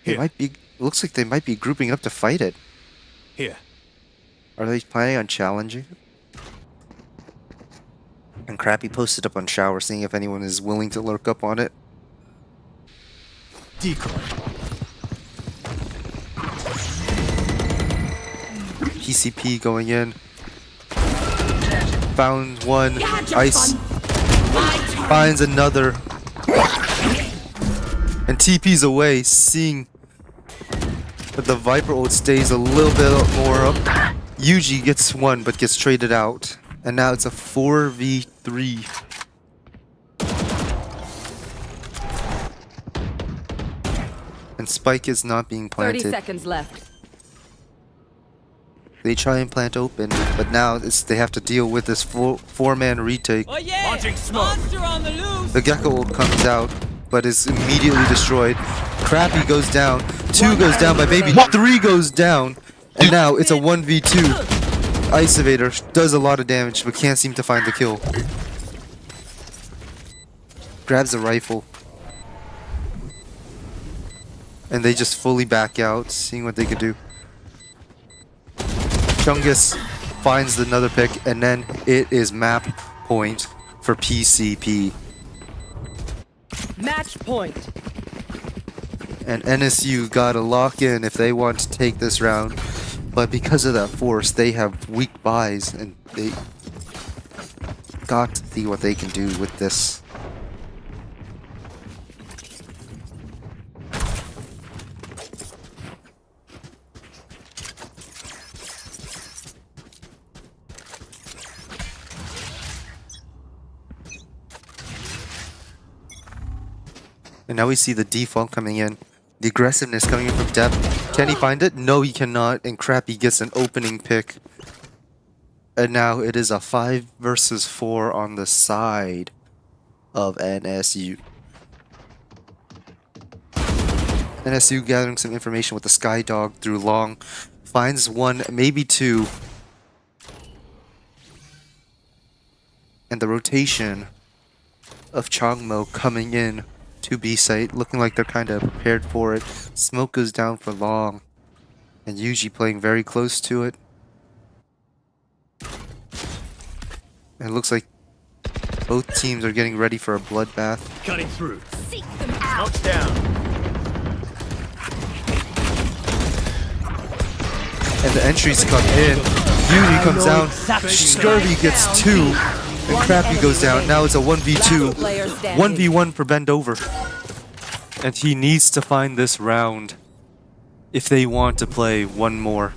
[SPEAKER 1] They might be. Looks like they might be grouping up to fight it.
[SPEAKER 2] Here.
[SPEAKER 1] Are they planning on challenging it? And Crappy posted up on shower, seeing if anyone is willing to lurk up on it.
[SPEAKER 2] Decoy.
[SPEAKER 1] PCP going in. Found one. Ice. Finds another. And TP's away, seeing that the Viper ult stays a little bit more up. Yuji gets one, but gets traded out. And now it's a 4v3. And Spike is not being
[SPEAKER 3] 30
[SPEAKER 1] planted.
[SPEAKER 3] seconds left.
[SPEAKER 1] They try and plant open, but now they have to deal with this four-man retake.
[SPEAKER 6] Oh yeah!
[SPEAKER 2] Launching smoke.
[SPEAKER 6] Monster on the loose!
[SPEAKER 1] The Gecko ult comes out, but is immediately destroyed. Crappy goes down. 2 goes down by Baby. 3 goes down. And now it's a 1v2. Ice Evader does a lot of damage, but can't seem to find the kill. Grabs a rifle. And they just fully back out, seeing what they could do. Chungus finds another pick, and then it is map point for PCP.
[SPEAKER 3] Match point.
[SPEAKER 1] And NSU gotta lock in if they want to take this round. But because of that force, they have weak buys, and they got to see what they can do with this. And now we see the default coming in. The aggressiveness coming in from depth. Can he find it? No, he cannot. And Crappy gets an opening pick. And now it is a 5 versus 4 on the side of NSU. NSU gathering some information with the Sky Dog through long. Finds 1, maybe 2. And the rotation of Changmo coming in to B site, looking like they're kind of prepared for it. Smoke goes down for long, and Yuji playing very close to it. And it looks like both teams are getting ready for a bloodbath.
[SPEAKER 2] Cutting through. Seek them out. Smoke's down.
[SPEAKER 1] And the entries come in. Yuji comes down. Scurvy gets 2. And Crappy goes down. Now it's a 1v2. 1v1 for Bend Over. And he needs to find this round. if they want to play one more.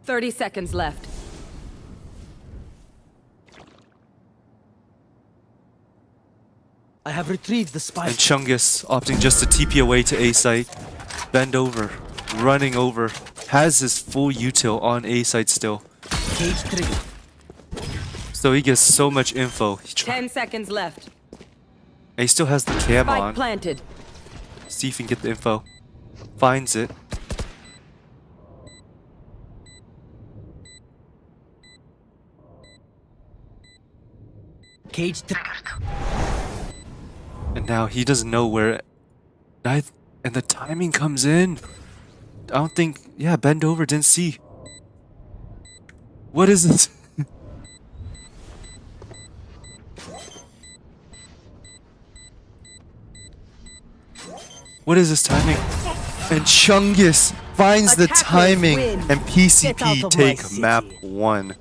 [SPEAKER 3] 30 seconds left.
[SPEAKER 4] I have retrieved the
[SPEAKER 1] And
[SPEAKER 4] spike.
[SPEAKER 1] Chungus opting just to TP away to A site. Bend over, running over, has his full util on A site still.
[SPEAKER 4] Cage 3.
[SPEAKER 1] So he gets so much info.
[SPEAKER 3] 10 seconds left.
[SPEAKER 1] And he still has the cam
[SPEAKER 3] Spike
[SPEAKER 1] on.
[SPEAKER 3] planted.
[SPEAKER 1] See if he can get the info. Finds it.
[SPEAKER 4] Cage 3.
[SPEAKER 1] And now he doesn't know where. And the timing comes in. I don't think. Yeah, bend over, didn't see. What is this? What is this timing? And Chungus finds the
[SPEAKER 3] Attackers
[SPEAKER 1] timing,
[SPEAKER 3] win.
[SPEAKER 1] and
[SPEAKER 4] Get out
[SPEAKER 1] PCP
[SPEAKER 4] of my
[SPEAKER 1] take
[SPEAKER 4] city.
[SPEAKER 1] map 1.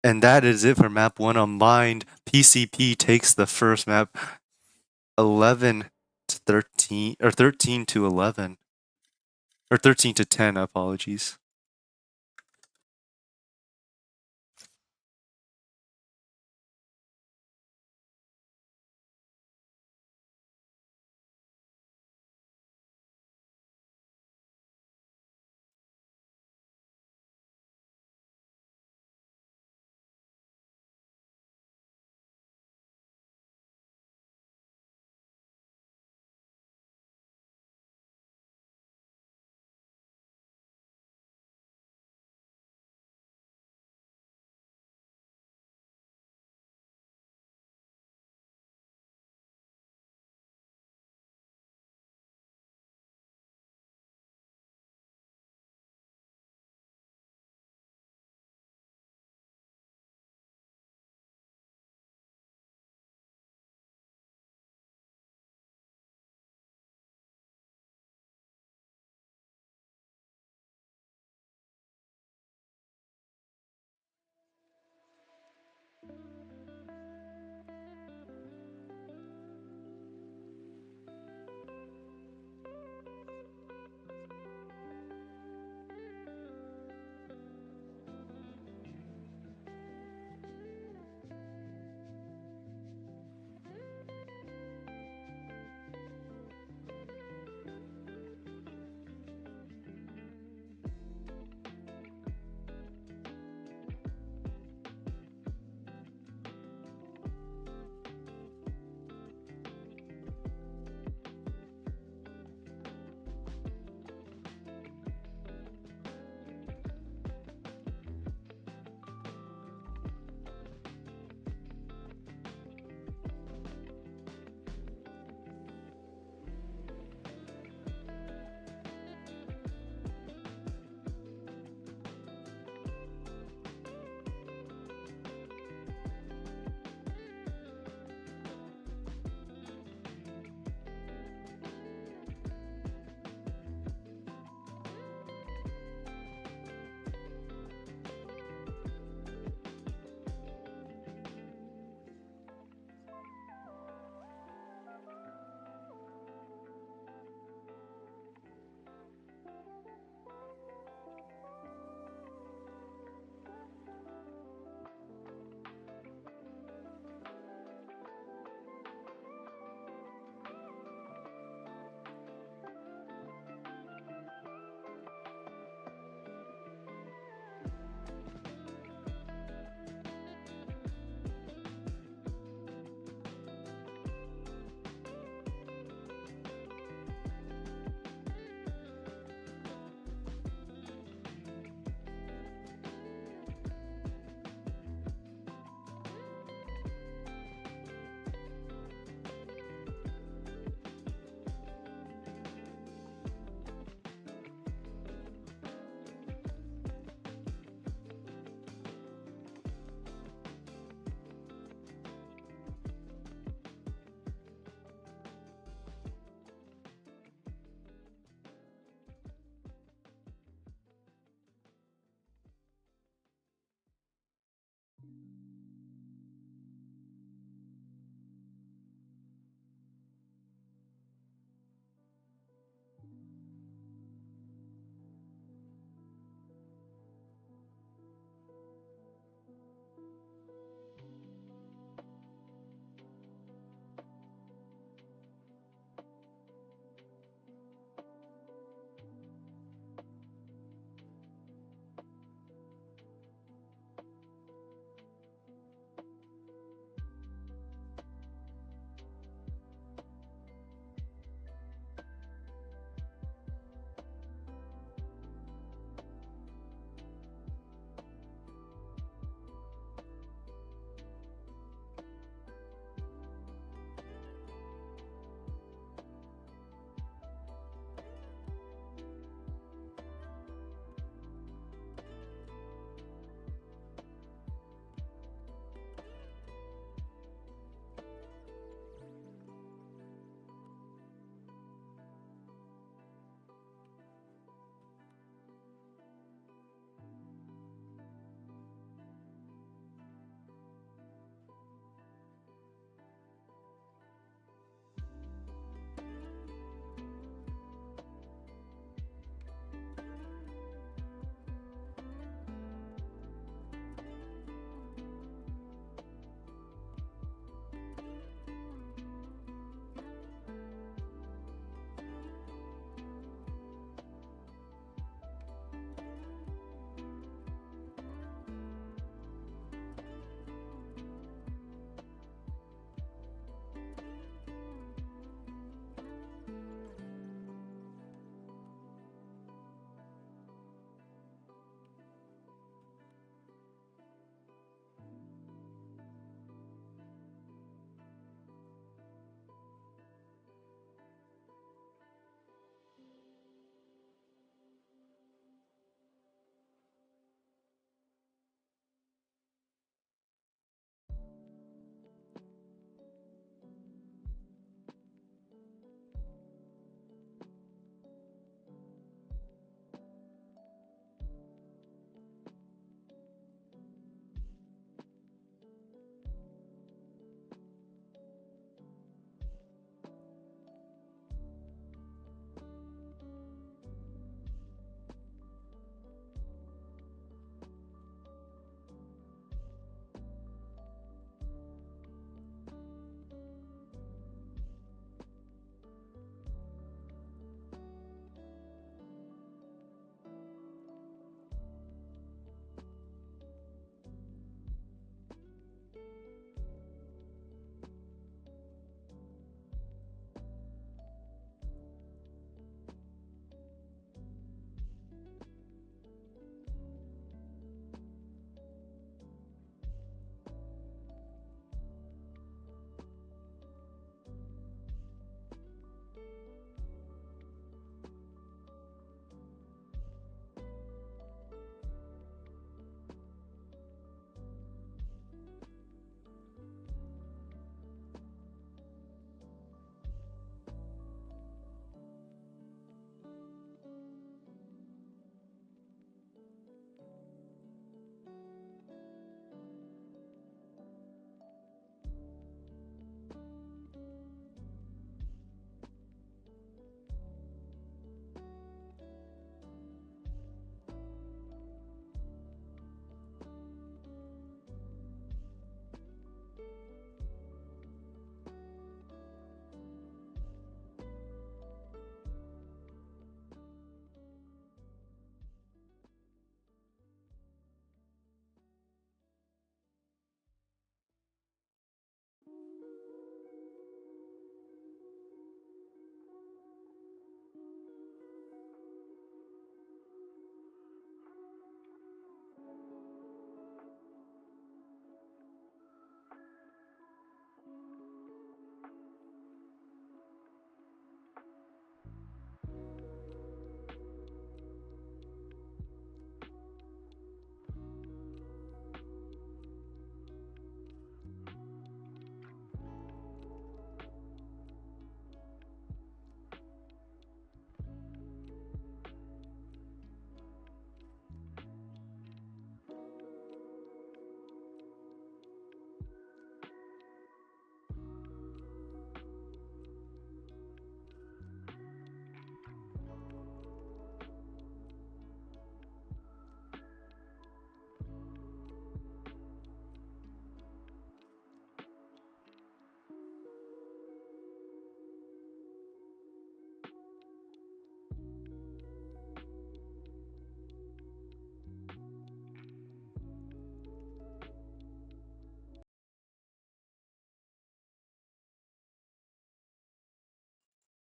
[SPEAKER 1] And that is it for map 1 on Bind. PCP takes the first map 11 to 13, or 13 to 11. Or 13 to 10, apologies.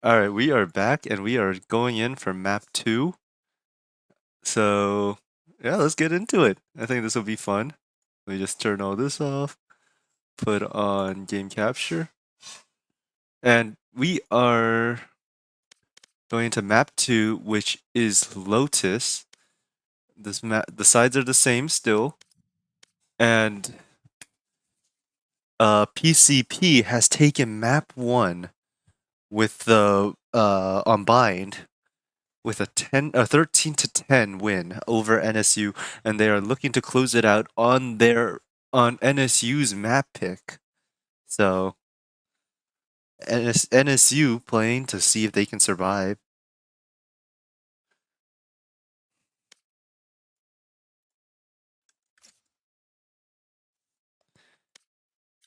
[SPEAKER 1] All right, we are back and we are going in for map 2. So, yeah, let's get into it. I think this will be fun. Let me just turn all this off, put on game capture. And we are going to map 2, which is Lotus. This map, the sides are the same still. And PCP has taken map 1 with the on bind with a 13 to 10 win over NSU, and they are looking to close it out on NSU's map pick. So NSU playing to see if they can survive.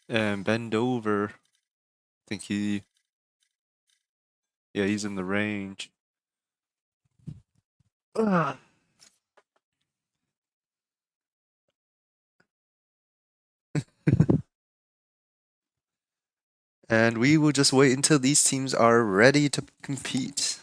[SPEAKER 1] And bend over. I think he's in the range. Ugh. And we will just wait until these teams are ready to compete.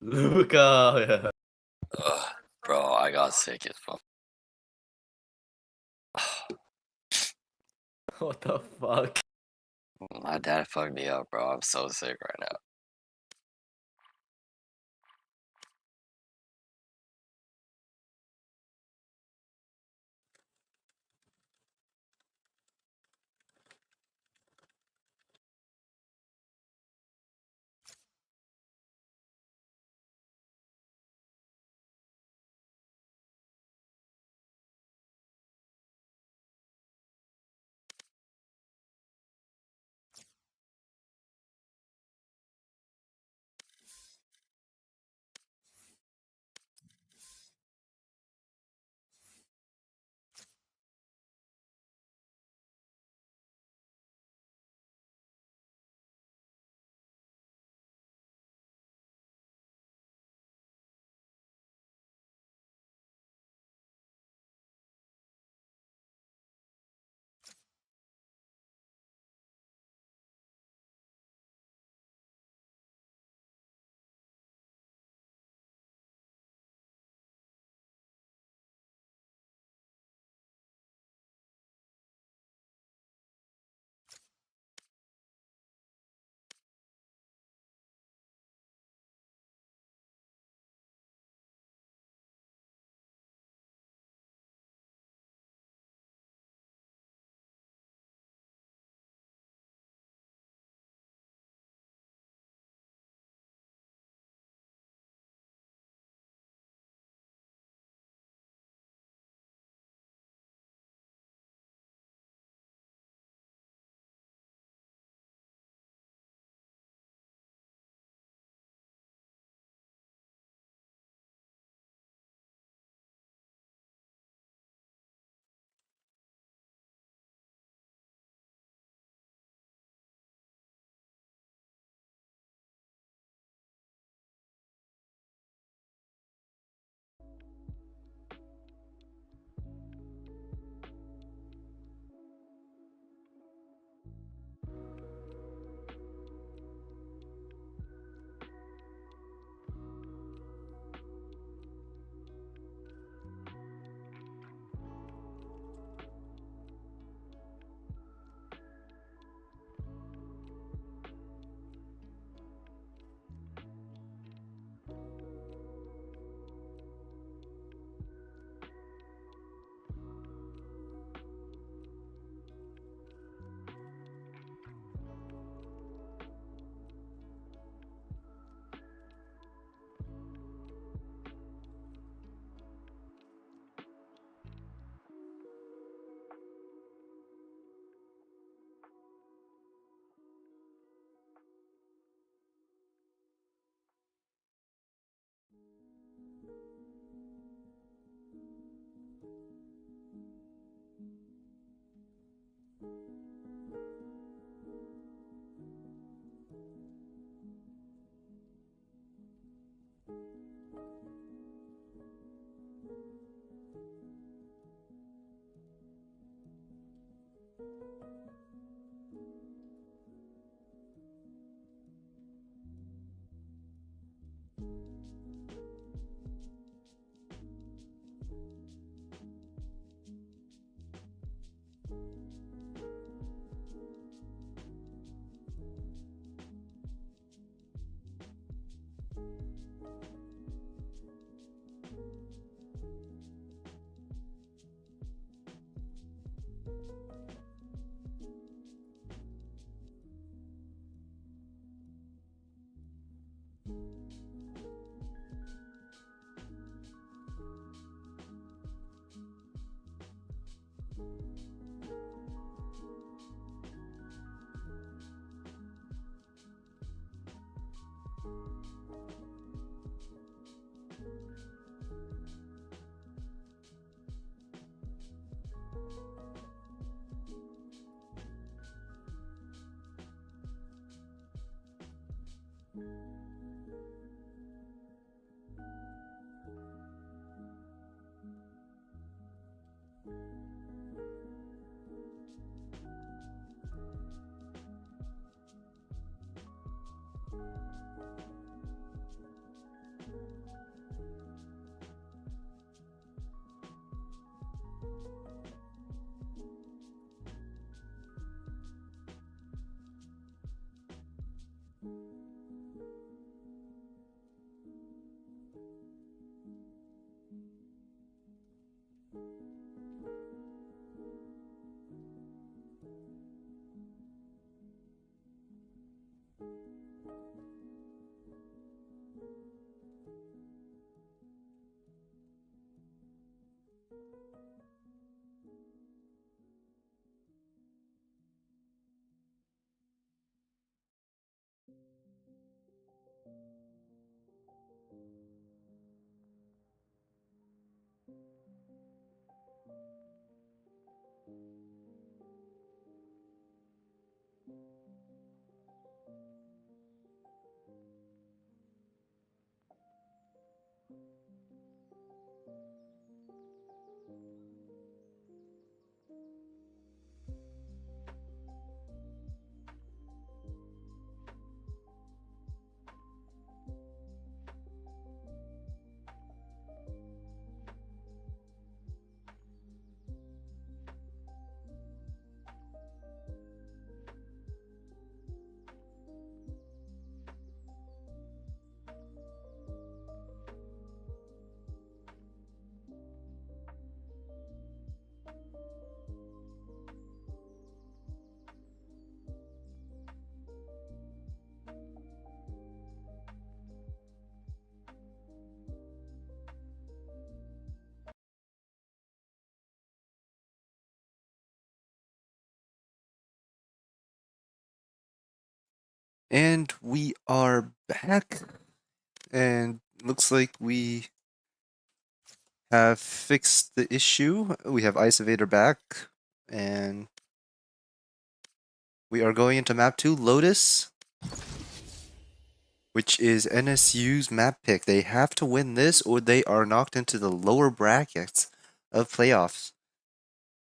[SPEAKER 1] Luca.
[SPEAKER 7] Ugh, bro, I got sick as fuck.
[SPEAKER 1] What the fuck?
[SPEAKER 7] My dad fucked me up, bro. I'm so sick right now.
[SPEAKER 1] And we are back, and looks like we have fixed the issue. We have Ice Evader back, and we are going into map 2, Lotus, which is NSU's map pick. They have to win this or they are knocked into the lower brackets of playoffs.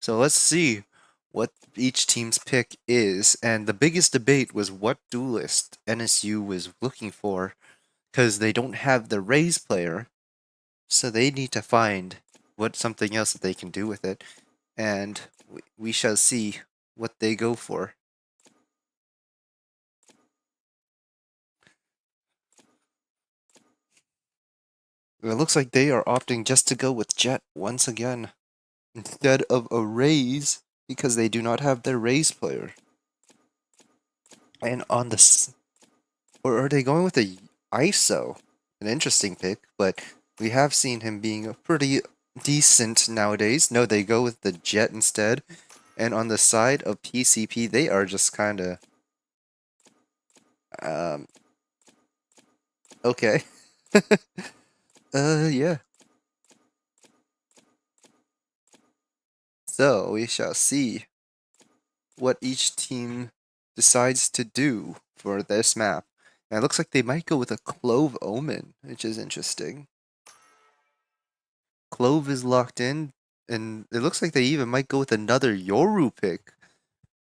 [SPEAKER 1] So let's see what each team's pick is. And the biggest debate was what duelist NSU was looking for, because they don't have the Raze player. So they need to find what something else that they can do with it. And we shall see what they go for. It looks like they are opting just to go with Jet once again, instead of a Raze, because they do not have their Raze player. And on the... Or are they going with a ISO? An interesting pick, but we have seen him being a pretty decent nowadays. No, they go with the Jet instead. And on the side of PCP, they are just kind of... Okay. Yeah. So, we shall see what each team decides to do for this map. And it looks like they might go with a Clove Omen, which is interesting. Clove is locked in, and it looks like they even might go with another Yoru pick.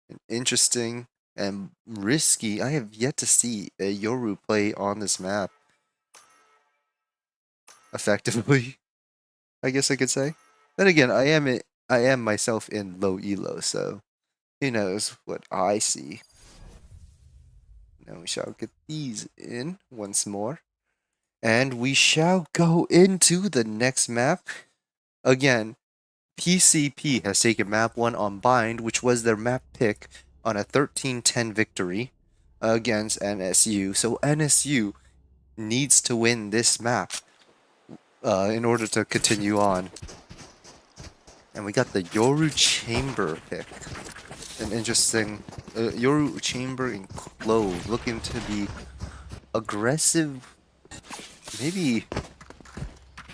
[SPEAKER 1] and interesting and risky. I have yet to see a Yoru play on this map effectively. I guess I could say. Then again, I am myself in low elo, so who knows what I see. Now we shall get these in once more. And we shall go into the next map. Again, PCP has taken map 1 on Bind, which was their map pick on a 13-10 victory against NSU. So NSU needs to win this map in order to continue on. And we got the Yoru Chamber pick. An interesting Yoru Chamber in Clove, looking to be aggressive, maybe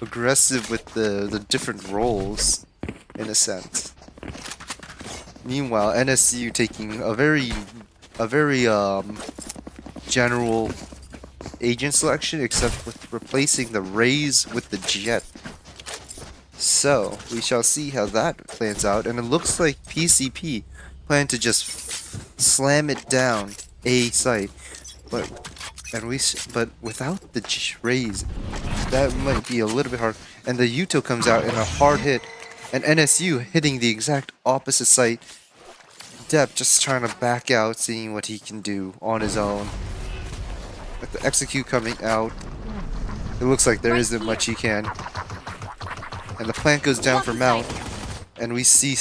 [SPEAKER 1] aggressive with the different roles in a sense. Meanwhile, NSU taking a very general agent selection, except with replacing the Raze with the Jet. So we shall see how that plans out, and it looks like PCP plan to just slam it down A site, but without the Raze, that might be a little bit hard. And the Yuto comes out in a hard hit, and NSU hitting the exact opposite site. Depp just trying to back out, seeing what he can do on his own. With the execute coming out, it looks like there isn't much he can. And the plant goes down for Mount, and we see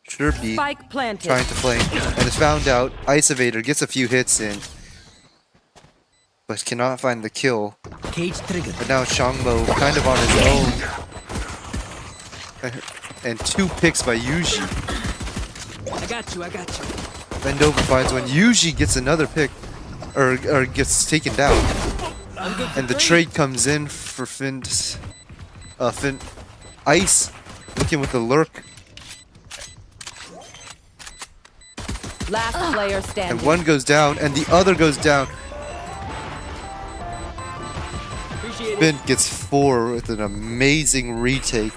[SPEAKER 1] Sherpy
[SPEAKER 3] Spike planted.
[SPEAKER 1] trying to flank, and it's found out. Ice Evader gets a few hits in, but cannot find the kill.
[SPEAKER 4] Cage triggered.
[SPEAKER 1] But now Shangmo kind of on his own. And 2 picks by Yuji.
[SPEAKER 4] I got you.
[SPEAKER 1] Bend over finds one. Yuji gets another pick, or gets taken down. And the trade comes in for Finn. Ice looking with the lurk.
[SPEAKER 3] Last player standing.
[SPEAKER 1] And one goes down, and the other goes down. Finn gets 4 with an amazing retake.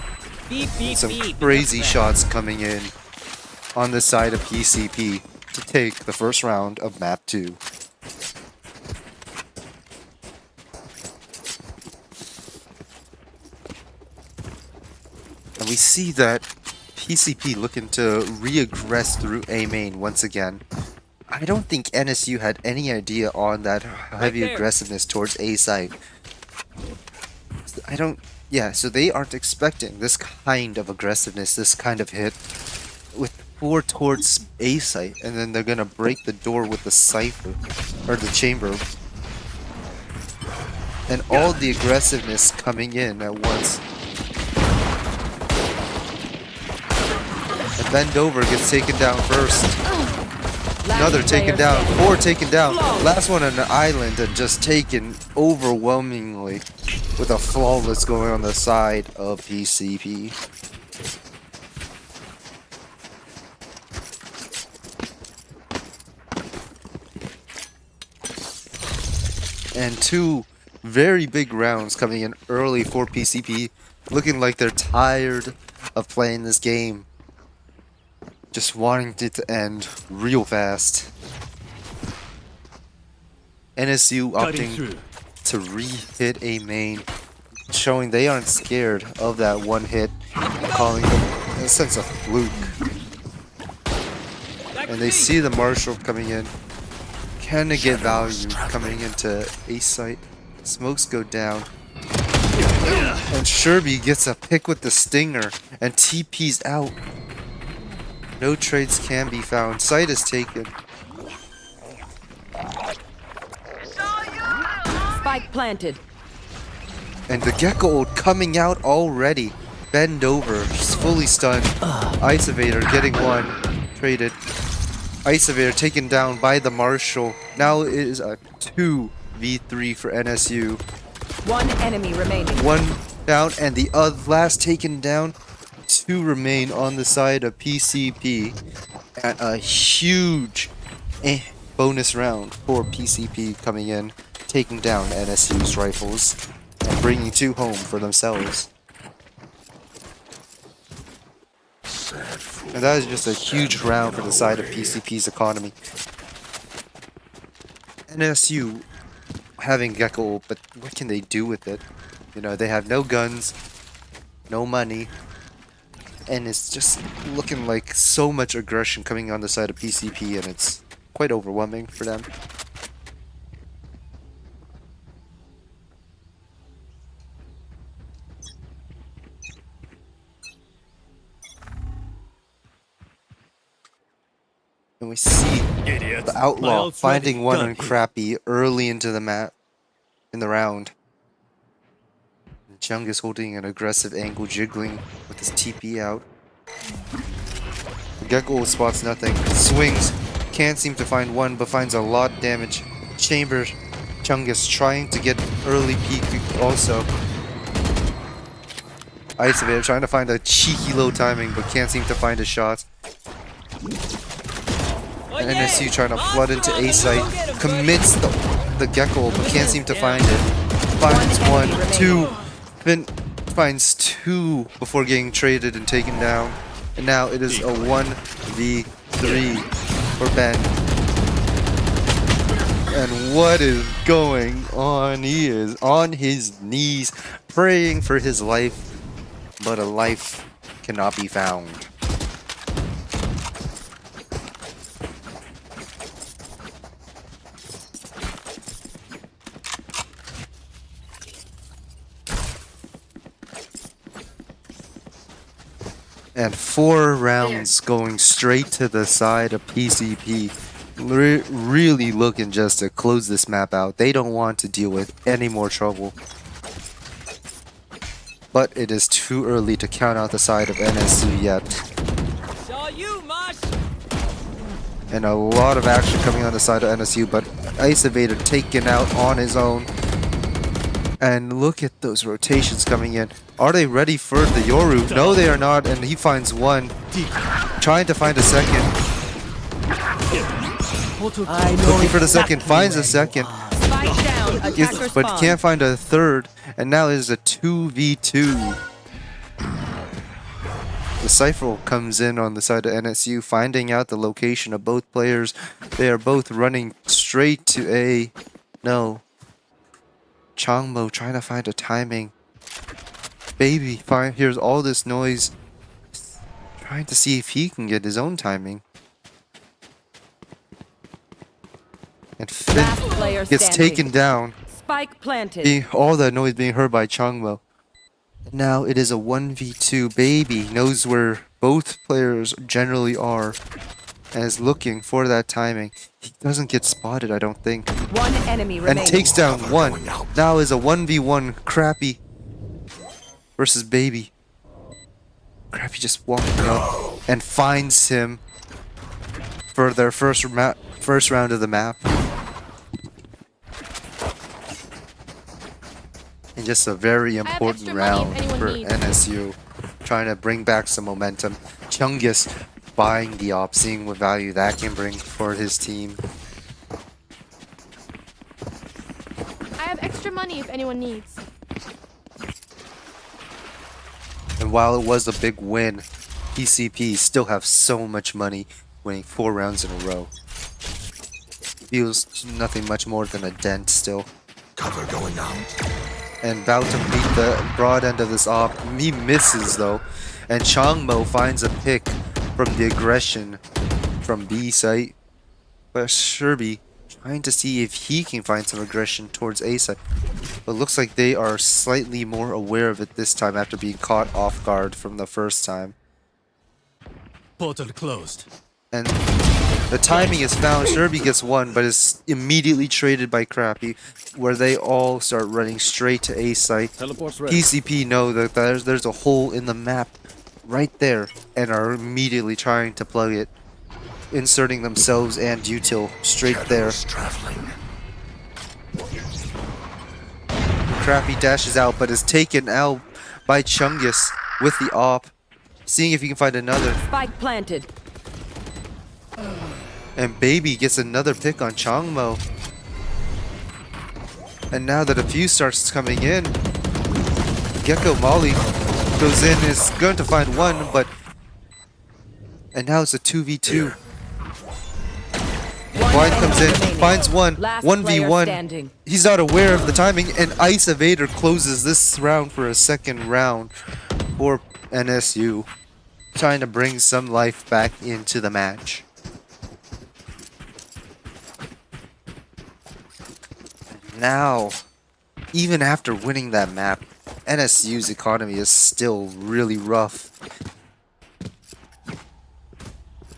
[SPEAKER 1] Some crazy shots coming in on the side of PCP to take the first round of map 2. And we see that PCP looking to re-aggress through A main once again. I don't think NSU had any idea on that heavy aggressiveness towards A side. Yeah, so they aren't expecting this kind of aggressiveness, this kind of hit with 4 towards A site, and then they're gonna break the door with the Cypher, or the Chamber. And all the aggressiveness coming in at once. And Bend Over gets taken down first. Another taken down, 4 taken down. Last one on an island and just taken overwhelmingly with a flawless going on the side of PCP. And 2 very big rounds coming in early for PCP, looking like they're tired of playing this game. Just wanting it to end real fast. NSU opting to re-hit A main, showing they aren't scared of that one hit, calling it in a sense a fluke. And they see the Marshal coming in. Can they get value coming into A site? Smokes go down. And Sherby gets a pick with the Stinger and TP's out. No trades can be found. Site is taken.
[SPEAKER 3] Spike planted.
[SPEAKER 1] And the Gecko Ult coming out already. Bend Over, just fully stunned. Ice Evader getting 1. Traded. Ice Evader taken down by the Marshal. Now it is a 2v3 for NSU.
[SPEAKER 3] 1 enemy remaining.
[SPEAKER 1] 1 down, and the last taken down. 2 remain on the side of PCP. And a huge bonus round for PCP coming in, taking down NSU's rifles and bringing 2 home for themselves.
[SPEAKER 2] Sad fool.
[SPEAKER 1] And that is just a huge round for the side of PCP's economy. NSU having Gecko, but what can they do with it? You know, they have no guns, no money, and it's just looking like so much aggression coming on the side of PCP, and it's quite overwhelming for them. And we see
[SPEAKER 2] Idiot.
[SPEAKER 1] the
[SPEAKER 2] My
[SPEAKER 1] outlaw
[SPEAKER 2] ult's
[SPEAKER 1] finding
[SPEAKER 2] ready.
[SPEAKER 1] one
[SPEAKER 2] Gun
[SPEAKER 1] on
[SPEAKER 2] here.
[SPEAKER 1] Crappy early into the map in the round. Jung is holding an aggressive angle, jiggling with his TP out. Gecko spots nothing, swings, can't seem to find one, but finds a lot of damage. Chamber, Chungus trying to get early peek also. Icevator trying to find a cheeky low timing, but can't seem to find his shots. And NSU trying to flood into A site, commits the Gecko, but can't seem to find it. Finds one, two, finds two before getting traded and taken down. And now it is a 1v3 for Ben. And what is going on? He is on his knees praying for his life, but a life cannot be found. And 4 rounds going straight to the side of PCP. Really looking just to close this map out. They don't want to deal with any more trouble. But it is too early to count out the side of NSU yet.
[SPEAKER 6] Saw you, Mosh.
[SPEAKER 1] And a lot of action coming on the side of NSU, but Ice Evader taken out on his own. And look at those rotations coming in. Are they ready for the Yoru? No, they are not, and he finds one. Trying to find a second. Looking for the second, finds a second.
[SPEAKER 3] Spike down. Attacker
[SPEAKER 1] But
[SPEAKER 3] spawn.
[SPEAKER 1] can't find a third, and now it is a 2v2. The Cypher comes in on the side of NSU, finding out the location of both players. They are both running straight to A. No. Changmo trying to find a timing. Baby hears all this noise, trying to see if he can get his own timing. And Finn
[SPEAKER 3] Last player
[SPEAKER 1] gets
[SPEAKER 3] standing.
[SPEAKER 1] taken down.
[SPEAKER 3] Spike planted.
[SPEAKER 1] All that noise being heard by Changmo. Now it is a 1v2. Baby knows where both players generally are and is looking for that timing. He doesn't get spotted, I don't think.
[SPEAKER 3] One enemy remaining.
[SPEAKER 1] And takes down one. Now is a 1v1. Crappy versus Baby. Crappy just walking up and finds him for their first round of the map. And just a very important
[SPEAKER 8] extra money
[SPEAKER 1] round
[SPEAKER 8] if anyone
[SPEAKER 1] for
[SPEAKER 8] needs.
[SPEAKER 1] NSU. Trying to bring back some momentum. Chungus buying the op, seeing what value that can bring for his team.
[SPEAKER 8] I have extra money if anyone needs.
[SPEAKER 1] And while it was a big win, PCP still have so much money, winning 4 rounds in a row. Feels nothing much more than a dent still.
[SPEAKER 2] Cover going out.
[SPEAKER 1] And about to meet the broad end of this op. He misses though. And Changmo finds a pick from the aggression from B site. But Sherby trying to see if he can find some aggression towards A site. But looks like they are slightly more aware of it this time after being caught off guard from the first time.
[SPEAKER 2] Portal closed.
[SPEAKER 1] And the timing is found. Sherby gets one, but is immediately traded by Crappy, where they all start running straight to A site.
[SPEAKER 2] Teleport's ready.
[SPEAKER 1] PCP know that there's a hole in the map right there, and are immediately trying to plug it, inserting themselves and Util straight there. Crappy dashes out, but is taken out by Chungus with the op, seeing if he can find another.
[SPEAKER 3] Spike planted.
[SPEAKER 1] And Baby gets another pick on Changmo. And now the defuse starts coming in, Gecko Molly goes in, is going to find one, but And now it's a 2v2. Blind comes in, finds one,
[SPEAKER 3] Last
[SPEAKER 1] 1v1.
[SPEAKER 3] standing.
[SPEAKER 1] He's not aware of the timing, and Ice Evader closes this round for a second round for NSU, trying to bring some life back into the match. Now, even after winning that map, NSU's economy is still really rough.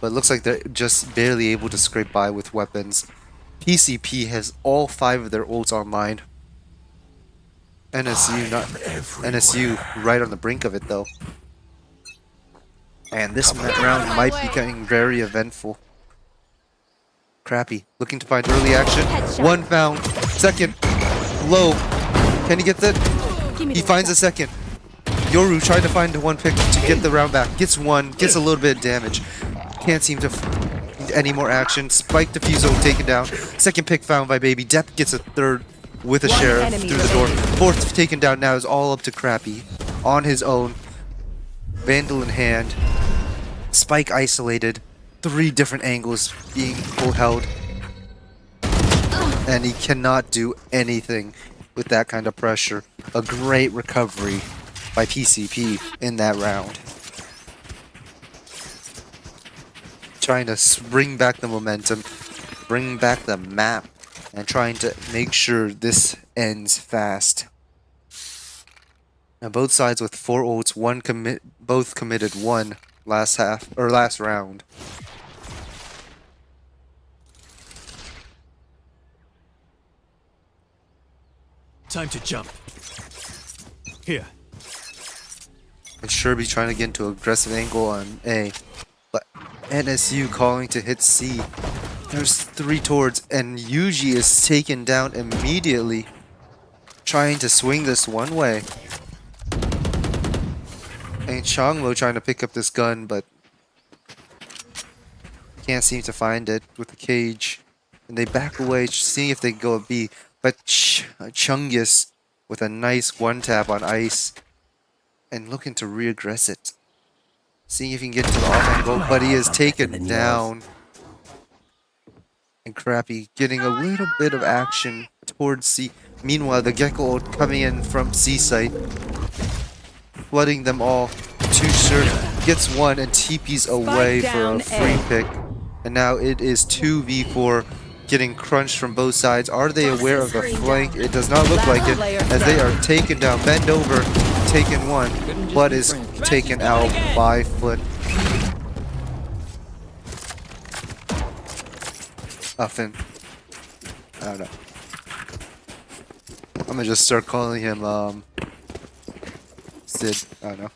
[SPEAKER 1] But it looks like they're just barely able to scrape by with weapons. PCP has all 5 of their ults online. NSU right on the brink of it though. And this round might be getting very eventful. Crappy. Looking to find early action. One found. Second. Low. Can he get that? He finds a second. Yoru trying to find one pick to get the round back. Gets one. Gets a little bit of damage. Can't seem to find any more action. Spike defusal taken down. Second pick found by Baby. Depp gets a third with a sheriff through the door. Fourth taken down now is all up to Crappy. On his own. Vandal in hand. Spike isolated. 3 different angles being full held. And he cannot do anything with that kind of pressure. A great recovery by PCP in that round. Trying to bring back the momentum, bring back the map, and trying to make sure this ends fast. Now both sides with 4 ults, both committed 1 last round.
[SPEAKER 2] Time to jump. Here.
[SPEAKER 1] And Sherby trying to get into an aggressive angle on A. But NSU calling to hit C. There's 3 towards, and Yuji is taken down immediately. Trying to swing this one way. And Changlo trying to pick up this gun, but can't seem to find it with the cage. And they back away, seeing if they can go a B. But Chungus with a nice 1-tap on Ice. And looking to reaggress it. Seeing if he can get to the off angle, but he is taken down. And Crappy getting a little bit of action towards C. Meanwhile, the Gecko ult coming in from C site. Flooding them all. Too sure gets one and TP's away for a free pick. And now it is 2v4. Getting crunched from both sides. Are they aware of the flank? It does not look like it, as they are taken down. Bend over, taken one, but is taken out by Foot. Uffin. I don't know. I'm gonna just start calling him Sid. I don't know.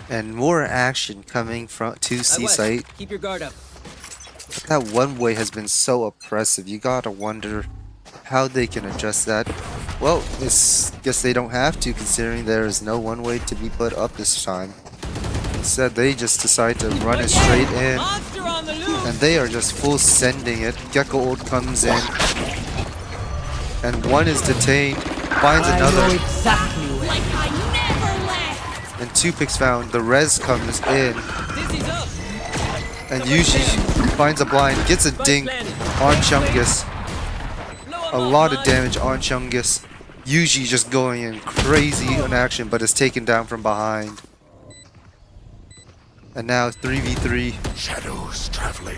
[SPEAKER 1] And more action coming from to C site.
[SPEAKER 6] Keep your guard up.
[SPEAKER 1] That one way has been so oppressive. You gotta wonder how they can adjust that. Well, guess they don't have to, considering there is no one way to be put up this time. Instead, they just decide to run it straight in,
[SPEAKER 6] Monster on the loose.
[SPEAKER 1] and they are just full sending it. Gecko ult comes in, and one is detained. Finds another.
[SPEAKER 3] Exactly.
[SPEAKER 5] Like I never left.
[SPEAKER 1] And 2 picks found. The res comes in,
[SPEAKER 6] Dizzy's up.
[SPEAKER 1] and Yuji finds a blind, gets a dink on Chungus. A lot of damage on Chungus. Yuji just going in crazy on action, but is taken down from behind. And now 3v3.
[SPEAKER 2] Shadows traveling.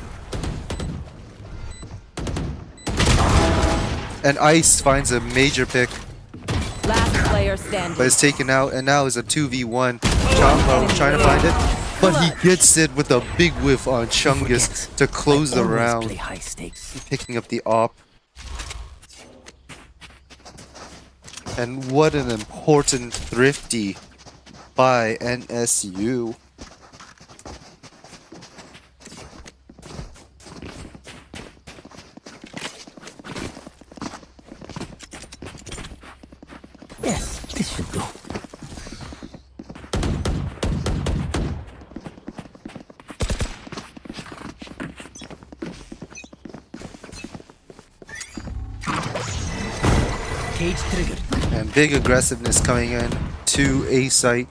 [SPEAKER 1] And Ice finds a major pick,
[SPEAKER 3] Last player standing.
[SPEAKER 1] but is taken out, and now is a 2v1. Changlo trying to find it, but he gets it with a big whiff on Chungus to close the round.
[SPEAKER 4] Play high stakes.
[SPEAKER 1] Picking up the op. And what an important thrifty by NSU.
[SPEAKER 4] Yes, this should do. Cage triggered.
[SPEAKER 1] And big aggressiveness coming in to A site.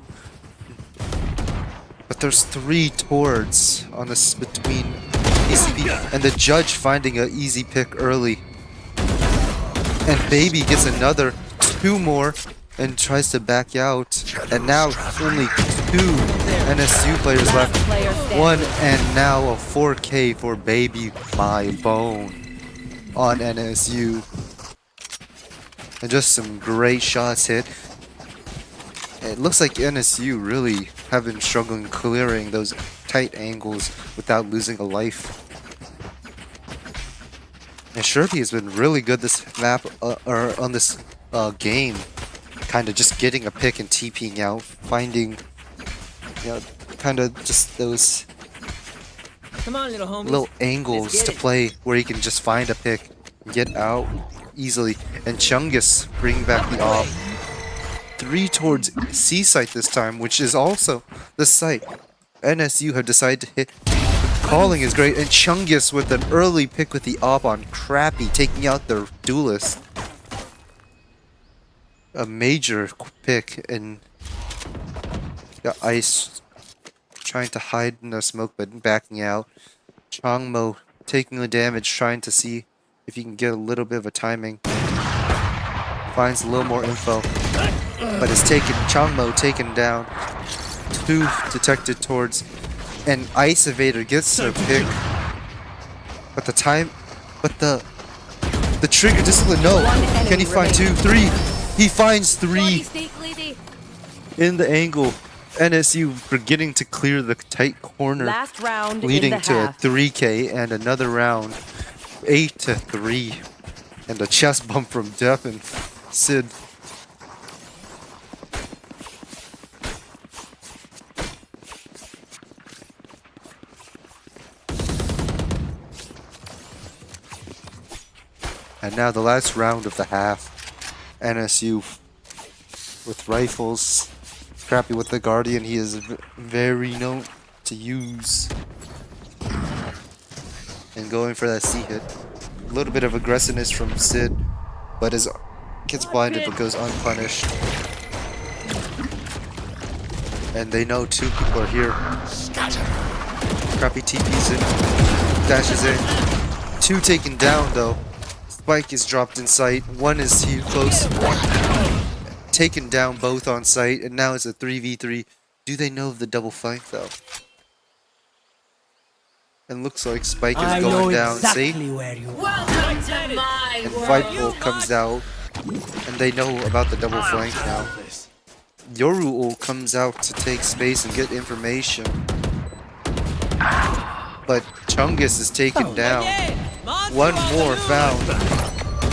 [SPEAKER 1] But there's 3 towards on this between PCP and the judge finding an easy pick early. And Baby gets another 2 more and tries to back out. And now only 2 NSU players
[SPEAKER 3] Last
[SPEAKER 1] left.
[SPEAKER 3] player standing.
[SPEAKER 1] 1 and now a 4K for Baby My Bone on NSU. And just some great shots hit. It looks like NSU really have been struggling clearing those tight angles without losing a life. And Sherpy has been really good this map, or on this game. Kind of just getting a pick and TPing out, finding, you know, kind of just those
[SPEAKER 6] Come on, little homies.
[SPEAKER 1] little angles
[SPEAKER 6] Let's
[SPEAKER 1] to
[SPEAKER 6] get it.
[SPEAKER 1] play where he can just find a pick, get out easily. And Chungus bringing back the off. 3 towards C site this time, which is also the site NSU have decided to hit. Calling is great, and Chungus with an early pick with the op on Crappy, taking out their duelist. A major pick, and got Ice trying to hide in the smoke but backing out. Changmo taking the damage, trying to see if he can get a little bit of a timing. Finds a little more info, but is taken. Changmo taken down. 2 detected towards, and Ice Evader gets a pick. But the trigger discipline. No,
[SPEAKER 3] One
[SPEAKER 1] can he
[SPEAKER 3] enemy
[SPEAKER 1] find 2, 3? He finds 3 in the angle. NSU forgetting to clear the tight corner,
[SPEAKER 3] Last round
[SPEAKER 1] leading
[SPEAKER 3] in the
[SPEAKER 1] to a
[SPEAKER 3] half.
[SPEAKER 1] 3K and another round, 8-3, and a chest bump from Depp and Sid. And now the last round of the half. NSU with rifles. Crappy with the Guardian. He is very known to use. And going for that C hit. A little bit of aggressiveness from Sid, but gets blinded but goes unpunished. And they know 2 people are here. Crappy TP's in, dashes in. 2 taken down though. Spike is dropped in sight. 1 is here close. Taken down both on site, and now it's a 3v3. Do they know of the double flank though? And looks like Spike is
[SPEAKER 4] I know
[SPEAKER 1] going down
[SPEAKER 4] exactly
[SPEAKER 1] safe.
[SPEAKER 4] where you are.
[SPEAKER 5] Welcome to my
[SPEAKER 1] And
[SPEAKER 5] world.
[SPEAKER 1] Fightful comes out, and they know about the double flank now. Yoru ult comes out to take space and get information. But Chungus is taken down.
[SPEAKER 6] Yeah, monster
[SPEAKER 1] 1
[SPEAKER 6] on the
[SPEAKER 1] more
[SPEAKER 6] loose.
[SPEAKER 1] found.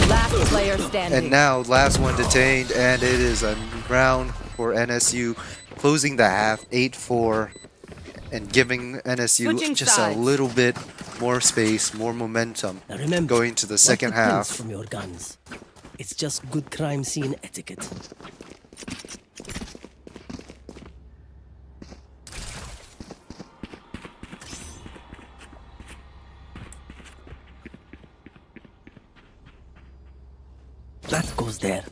[SPEAKER 3] Last player standing.
[SPEAKER 1] And now last one detained, and it is a round for NSU, closing the half 8-4, and giving NSU
[SPEAKER 3] Switching
[SPEAKER 1] just
[SPEAKER 3] sides.
[SPEAKER 1] a little bit more space, more momentum,
[SPEAKER 4] Now remember,
[SPEAKER 1] going to the
[SPEAKER 4] wipe
[SPEAKER 1] second
[SPEAKER 4] the pins
[SPEAKER 1] half.
[SPEAKER 4] from your guns. It's just good crime scene etiquette. That goes there.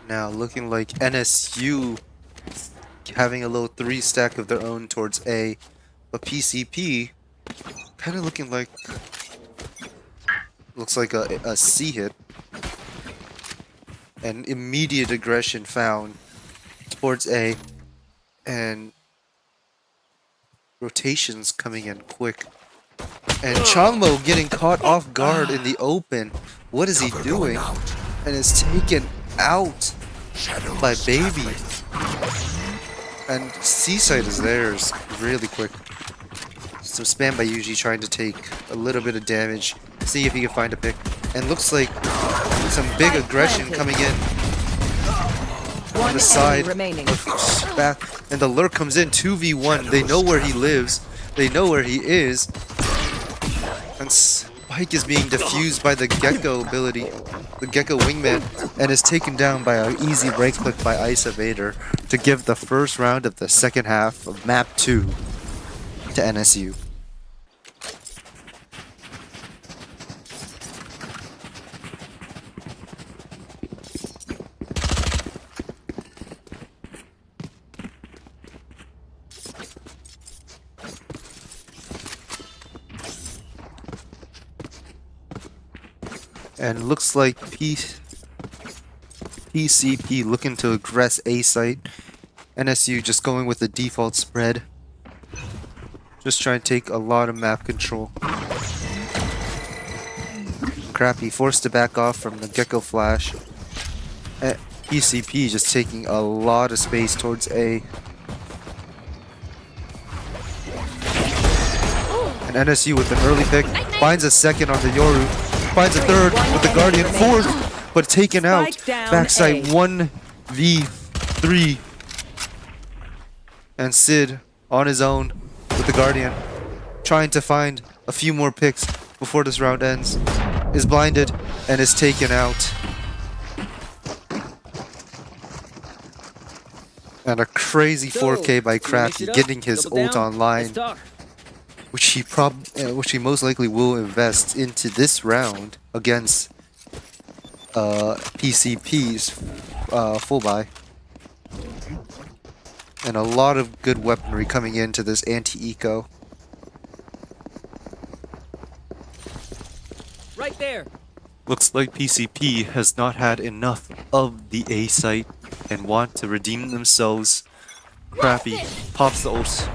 [SPEAKER 1] Now looking like NSU having a little 3 stack of their own towards A, but PCP kind of looking like, looks like a C hit. And immediate aggression found towards A, and rotations coming in quick. And Changmo getting caught off guard in the open. What is he doing? And is taken out by Baby. And Seaside is theirs really quick. So spam by Yuji trying to take a little bit of damage. See if he can find a pick. And looks like some big aggression coming in on the side
[SPEAKER 3] remaining.
[SPEAKER 1] of back. And the lurk comes in 2v1. They know where he lives. They know where he is. And Spike is being defused by the Gecko ability, the Gecko wingman, and is taken down by an easy right click by Ice Evader to give the first round of the second half of map 2 to NSU. And looks like PCP looking to aggress A site. NSU just going with the default spread. Just trying to take a lot of map control. Crappy forced to back off from the Gecko flash. PCP just taking a lot of space towards A. And NSU with an early pick finds a second on the Yoru. Finds a third with the Guardian, fourth, but taken out. Backside 1v3. And Sid on his own with the Guardian, trying to find a few more picks before this round ends. Is blinded and is taken out. And a crazy 4K by Crappy getting his ult online, which he most likely will invest into this round against PCP's full buy. And a lot of good weaponry coming into this anti-eco.
[SPEAKER 6] Right there.
[SPEAKER 1] Looks like PCP has not had enough of the A site and want to redeem themselves. Crappy pops the ult.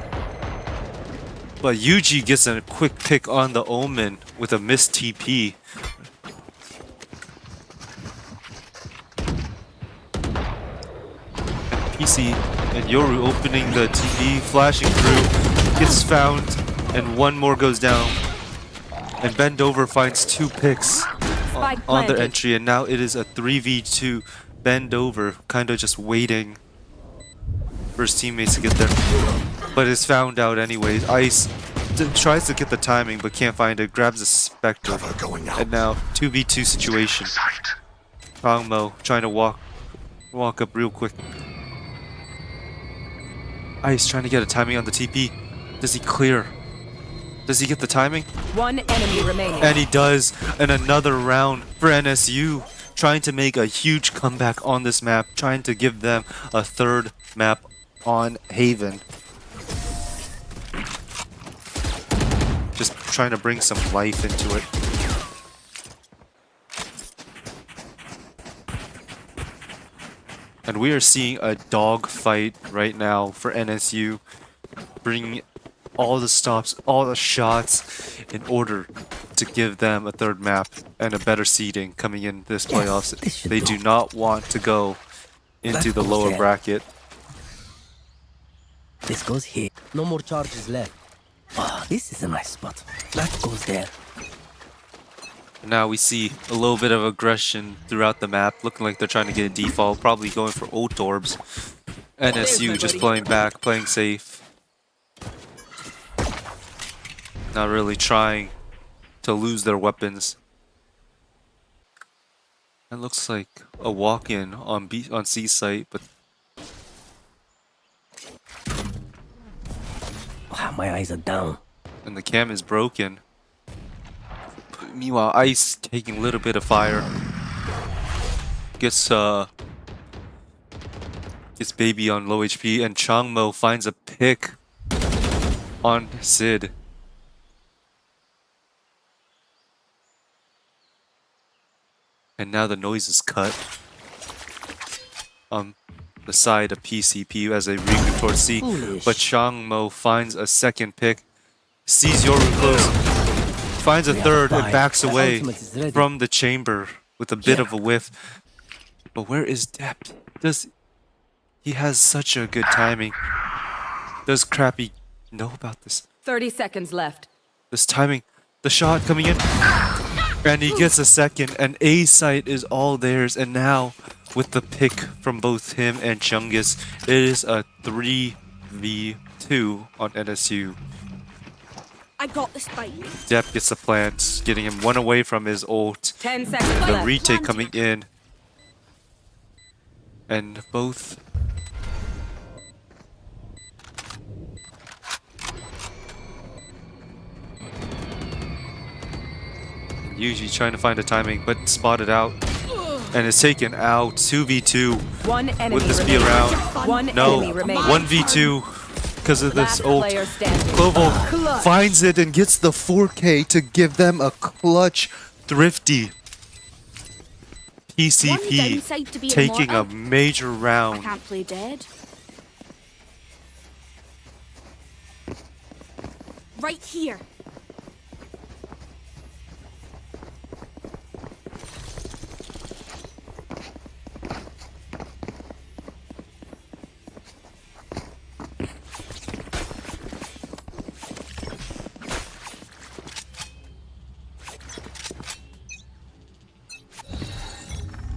[SPEAKER 1] But Yuji gets a quick pick on the Omen with a missed TP. And PC and Yoru opening the TP, flashing through, gets found, and one more goes down. And Bend Over finds 2 picks on their entry, and now it is a 3v2. Bend Over, kinda just waiting for his teammates to get there. But is found out anyways. Ice tries to get the timing but can't find it. Grabs a Spectre. And now 2v2 situation. Changmo trying to walk up real quick. Ice trying to get a timing on the TP. Does he clear? Does he get the timing?
[SPEAKER 3] One enemy remaining.
[SPEAKER 1] And he does. And another round for NSU. Trying to make a huge comeback on this map. Trying to give them a third map on Haven. Just trying to bring some life into it. And we are seeing a dog fight right now for NSU. Bringing all the stops, all the shots in order to give them a third map and a better seeding coming in this playoffs. They do not want to go into the lower bracket.
[SPEAKER 4] This goes here. No more charges left. Ah, this is a nice spot. That goes there.
[SPEAKER 1] Now we see a little bit of aggression throughout the map, looking like they're trying to get a default, probably going for ult orbs. NSU just playing back, playing safe. Not really trying to lose their weapons. It looks like a walk-in on C site, but
[SPEAKER 4] wow, my eyes are down.
[SPEAKER 1] and the cam is broken. Meanwhile, Ice taking a little bit of fire. Gets Baby on low HP, and Changmo finds a pick on Sid. And now the noise is cut on the side of PCP as they regroup towards C. But Changmo finds a second pick, sees Yoru close, finds a third, and backs away from the chamber with a bit of a whiff. But where is Depth? He has such a good timing. Does Crappy know about this?
[SPEAKER 3] 30 seconds left.
[SPEAKER 1] This timing, the shot coming in, and he gets a second, and A site is all theirs. And now, with the pick from both him and Chungus, it is a 3v2 on NSU.
[SPEAKER 5] I got the spike.
[SPEAKER 1] Depp gets the plant, getting him one away from his ult.
[SPEAKER 3] 10 seconds
[SPEAKER 1] The
[SPEAKER 3] left.
[SPEAKER 1] retake coming in. And both... Usually trying to find the timing, but spotted out. And is taken out. 2v2
[SPEAKER 3] One enemy
[SPEAKER 1] with the speed
[SPEAKER 3] remaining.
[SPEAKER 1] around.
[SPEAKER 3] One
[SPEAKER 1] No,
[SPEAKER 3] enemy remaining.
[SPEAKER 1] 1v2 because of this
[SPEAKER 3] Last
[SPEAKER 1] ult.
[SPEAKER 3] player standing.
[SPEAKER 1] Clovo
[SPEAKER 3] Clutch.
[SPEAKER 1] finds it and gets the 4K to give them a clutch, thrifty
[SPEAKER 5] One
[SPEAKER 1] PCP,
[SPEAKER 5] downside to being
[SPEAKER 1] taking a
[SPEAKER 5] immortal,
[SPEAKER 1] major
[SPEAKER 5] I
[SPEAKER 1] round.
[SPEAKER 5] can't play dead. Right here.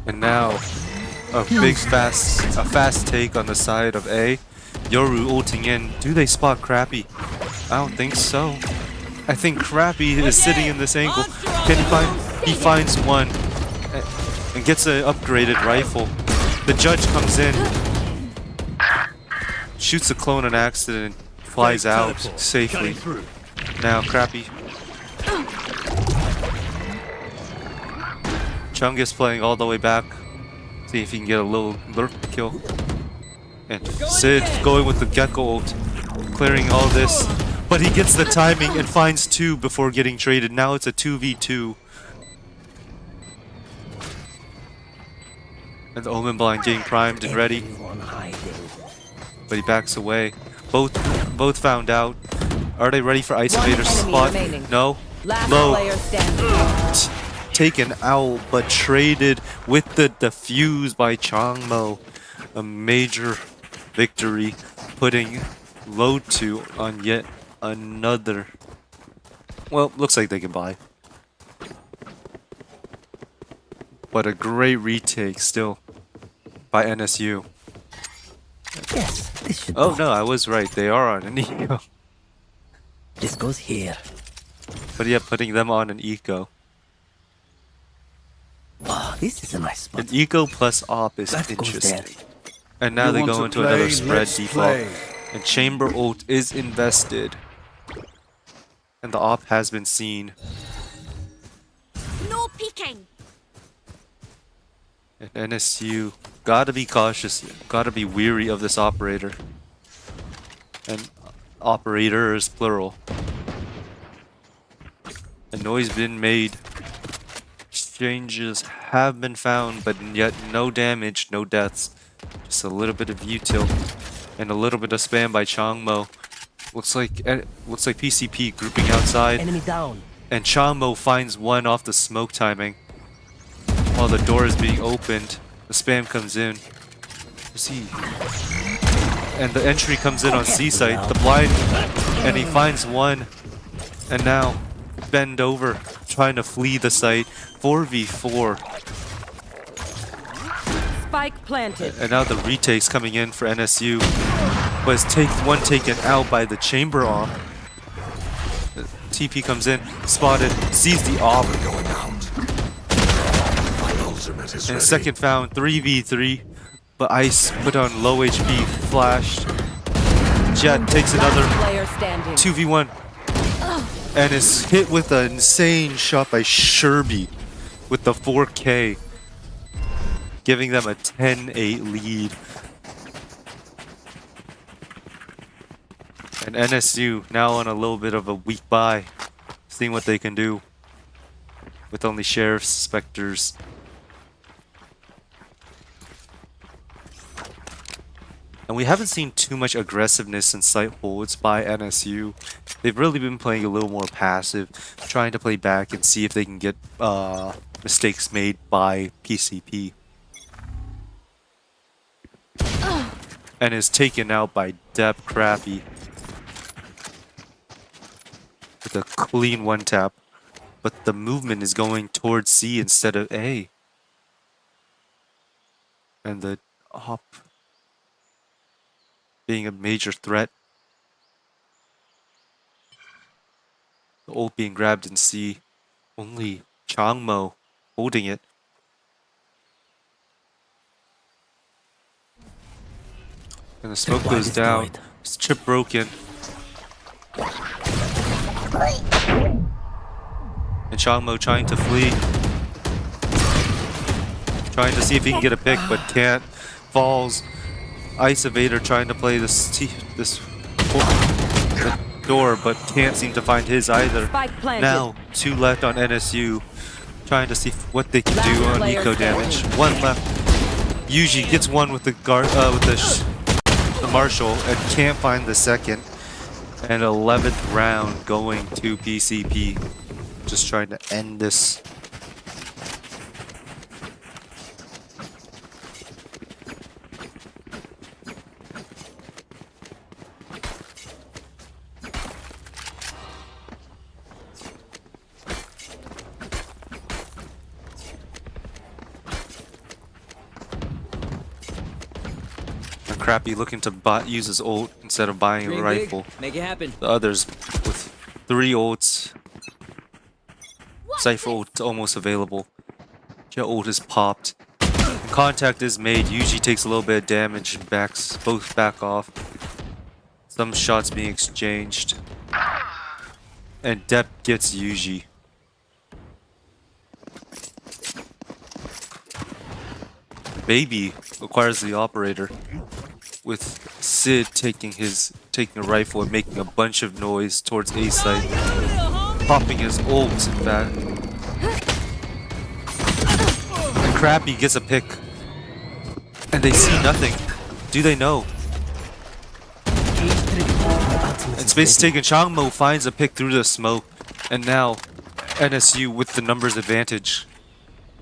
[SPEAKER 1] And now, a fast take on the side of A. Yoru ulting in. Do they spot Crappy? I don't think so. I think Crappy is sitting in this angle. Can he find? He finds one and gets an upgraded rifle. The judge comes in, shoots a clone on accident, flies out safely. Now Crappy. Chungus playing all the way back. See if he can get a little lurk kill. And Sid going with the Gecko ult, clearing all this. But he gets the timing and finds two before getting traded. Now it's a 2v2. And the Omen Blind getting primed and ready.
[SPEAKER 4] Everyone hiding.
[SPEAKER 1] But he backs away. Both found out. Are they ready for Isolator's
[SPEAKER 3] enemy
[SPEAKER 1] spot?
[SPEAKER 3] remaining.
[SPEAKER 1] No.
[SPEAKER 3] Last
[SPEAKER 1] Low.
[SPEAKER 3] player standing.
[SPEAKER 1] Taken out, but traded with the defuse by Changmo. A major victory, putting Load 2 on yet another. Well, looks like they can buy. But a great retake still by NSU.
[SPEAKER 4] Yes, this should
[SPEAKER 1] Oh
[SPEAKER 4] go.
[SPEAKER 1] no, I was right. They are on an eco.
[SPEAKER 4] This goes here.
[SPEAKER 1] But yeah, putting them on an eco.
[SPEAKER 4] Oh, this is a nice spot.
[SPEAKER 1] An eco plus op is
[SPEAKER 4] That goes there.
[SPEAKER 1] interesting. And now
[SPEAKER 2] You
[SPEAKER 1] they
[SPEAKER 2] want
[SPEAKER 1] go
[SPEAKER 2] to
[SPEAKER 1] into
[SPEAKER 2] play?
[SPEAKER 1] another spread
[SPEAKER 2] Let's
[SPEAKER 1] default.
[SPEAKER 2] play.
[SPEAKER 1] And Chamber ult is invested. And the op has been seen.
[SPEAKER 5] No peeking.
[SPEAKER 1] And NSU gotta be cautious, gotta be weary of this operator. And operators plural. A noise been made. Exchanges have been found, but yet no damage, no deaths. Just a little bit of util and a little bit of spam by Changmo. Looks like PCP grouping outside,
[SPEAKER 4] Enemy down.
[SPEAKER 1] and Changmo finds one off the smoke timing. While the door is being opened, the spam comes in. See, and the entry comes in on C site. The blind, and he finds one, and now bend over, trying to flee the site. 4v4.
[SPEAKER 3] Spike planted.
[SPEAKER 1] And now the retake's coming in for NSU. Was one taken out by the chamber off. TP comes in, spotted, sees the off.
[SPEAKER 2] Going out. My ultimate is
[SPEAKER 1] And
[SPEAKER 2] ready.
[SPEAKER 1] second found 3v3. But Ice put on low HP, flashed. Jet takes another
[SPEAKER 3] Last player standing.
[SPEAKER 1] 2v1. And is hit with an insane shot by Sherby with the 4K. Giving them a 10-8 lead. And NSU now on a little bit of a weak bye. Seeing what they can do. With only Sheriffs, Spectres. And we haven't seen too much aggressiveness in site holds by NSU. They've really been playing a little more passive, trying to play back and see if they can get mistakes made by PCP. And is taken out by Dep Crappy. With a clean one tap. But the movement is going towards C instead of A. And the op being a major threat. The ult being grabbed in C. Only Changmo holding it. And the smoke
[SPEAKER 4] Tripwire
[SPEAKER 1] goes down.
[SPEAKER 4] destroyed.
[SPEAKER 1] His chip broken. And Changmo trying to flee. Trying to see if he can get a pick, but can't. Falls. Ice Evader trying to play this door, but can't seem to find his either.
[SPEAKER 3] Spike planted.
[SPEAKER 1] Now, 2 left on NSU. Trying to see what they can do
[SPEAKER 3] Last
[SPEAKER 1] on
[SPEAKER 3] player
[SPEAKER 1] eco damage.
[SPEAKER 3] standing.
[SPEAKER 1] 1 left. Yuji gets one with the the Marshall and can't find the second. And 11th round going to PCP. Just trying to end this. And Crappy looking to use his ult instead of buying a
[SPEAKER 6] Dream
[SPEAKER 1] rifle.
[SPEAKER 6] big, make it happen.
[SPEAKER 1] The others with 3 ults. Cypher ult almost available. Jet ult is popped. And contact is made. Yuji takes a little bit of damage and both back off. Some shots being exchanged. And Depp gets Yuji. Baby acquires the operator. With Sid taking a rifle and making a bunch of noise towards A site. Popping his ult back. And Crappy gets a pick. And they see nothing. Do they know? And Space is taken. Changmo finds a pick through the smoke. And now NSU with the numbers advantage.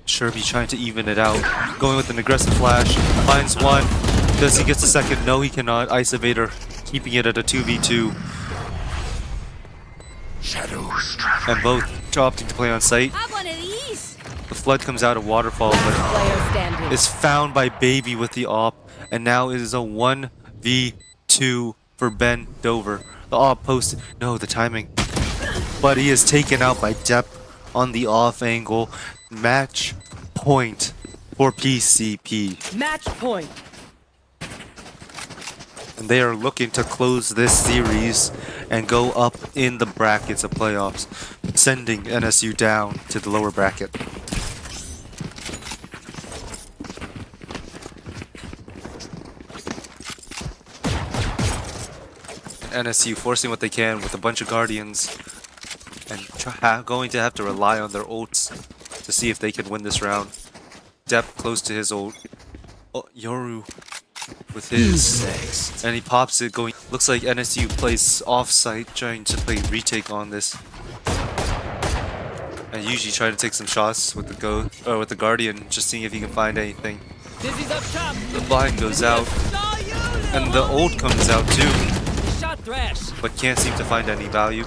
[SPEAKER 1] Sherby trying to even it out. Going with an aggressive flash. Finds one. Does he get the second? No, he cannot. Ice Evader keeping it at a 2v2.
[SPEAKER 2] Shadows
[SPEAKER 1] And both opting to play on site.
[SPEAKER 3] Have one of these.
[SPEAKER 1] The flood comes out of Waterfall, but
[SPEAKER 3] Player standing.
[SPEAKER 1] is found by Baby with the op. And now it is a 1v2 for Ben Dover. The op posted. No, the timing. But he is taken out by Depp on the off angle. Match point for PCP.
[SPEAKER 3] Match point.
[SPEAKER 1] And they are looking to close this series and go up in the brackets of playoffs, sending NSU down to the lower bracket. NSU forcing what they can with a bunch of Guardians and going to have to rely on their ults to see if they can win this round. Depp close to his ult. Oh, Yoru with his. And he pops it going. Looks like NSU plays off-site trying to play retake on this. And usually trying to take some shots with the Guardian, just seeing if he can find anything.
[SPEAKER 6] Dizzy's up top.
[SPEAKER 1] The blind goes out.
[SPEAKER 6] Saw you, little
[SPEAKER 1] And the
[SPEAKER 6] homie.
[SPEAKER 1] ult comes out too.
[SPEAKER 6] Shot Thrash.
[SPEAKER 1] But can't seem to find any value.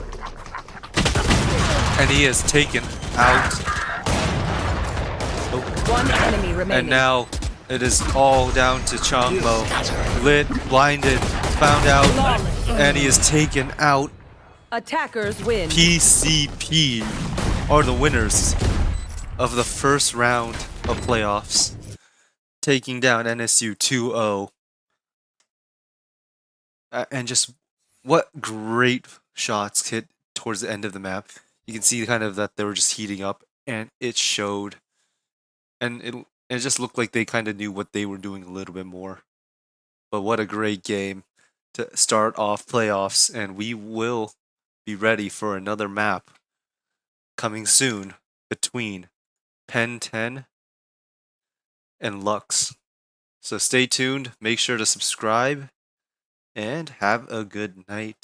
[SPEAKER 1] And he is taken out.
[SPEAKER 3] One enemy remaining.
[SPEAKER 1] And now it is all down to Changmo. Lit, blinded, found out, and he is taken out.
[SPEAKER 3] Attackers win.
[SPEAKER 1] PCP are the winners of the first round of playoffs, taking down NSU 2-0. And just what great shots hit towards the end of the map. You can see kind of that they were just heating up, and it showed. And it just looked like they kind of knew what they were doing a little bit more. But what a great game to start off playoffs, and we will be ready for another map coming soon between Pen 10 and Lux. So stay tuned, make sure to subscribe, and have a good night.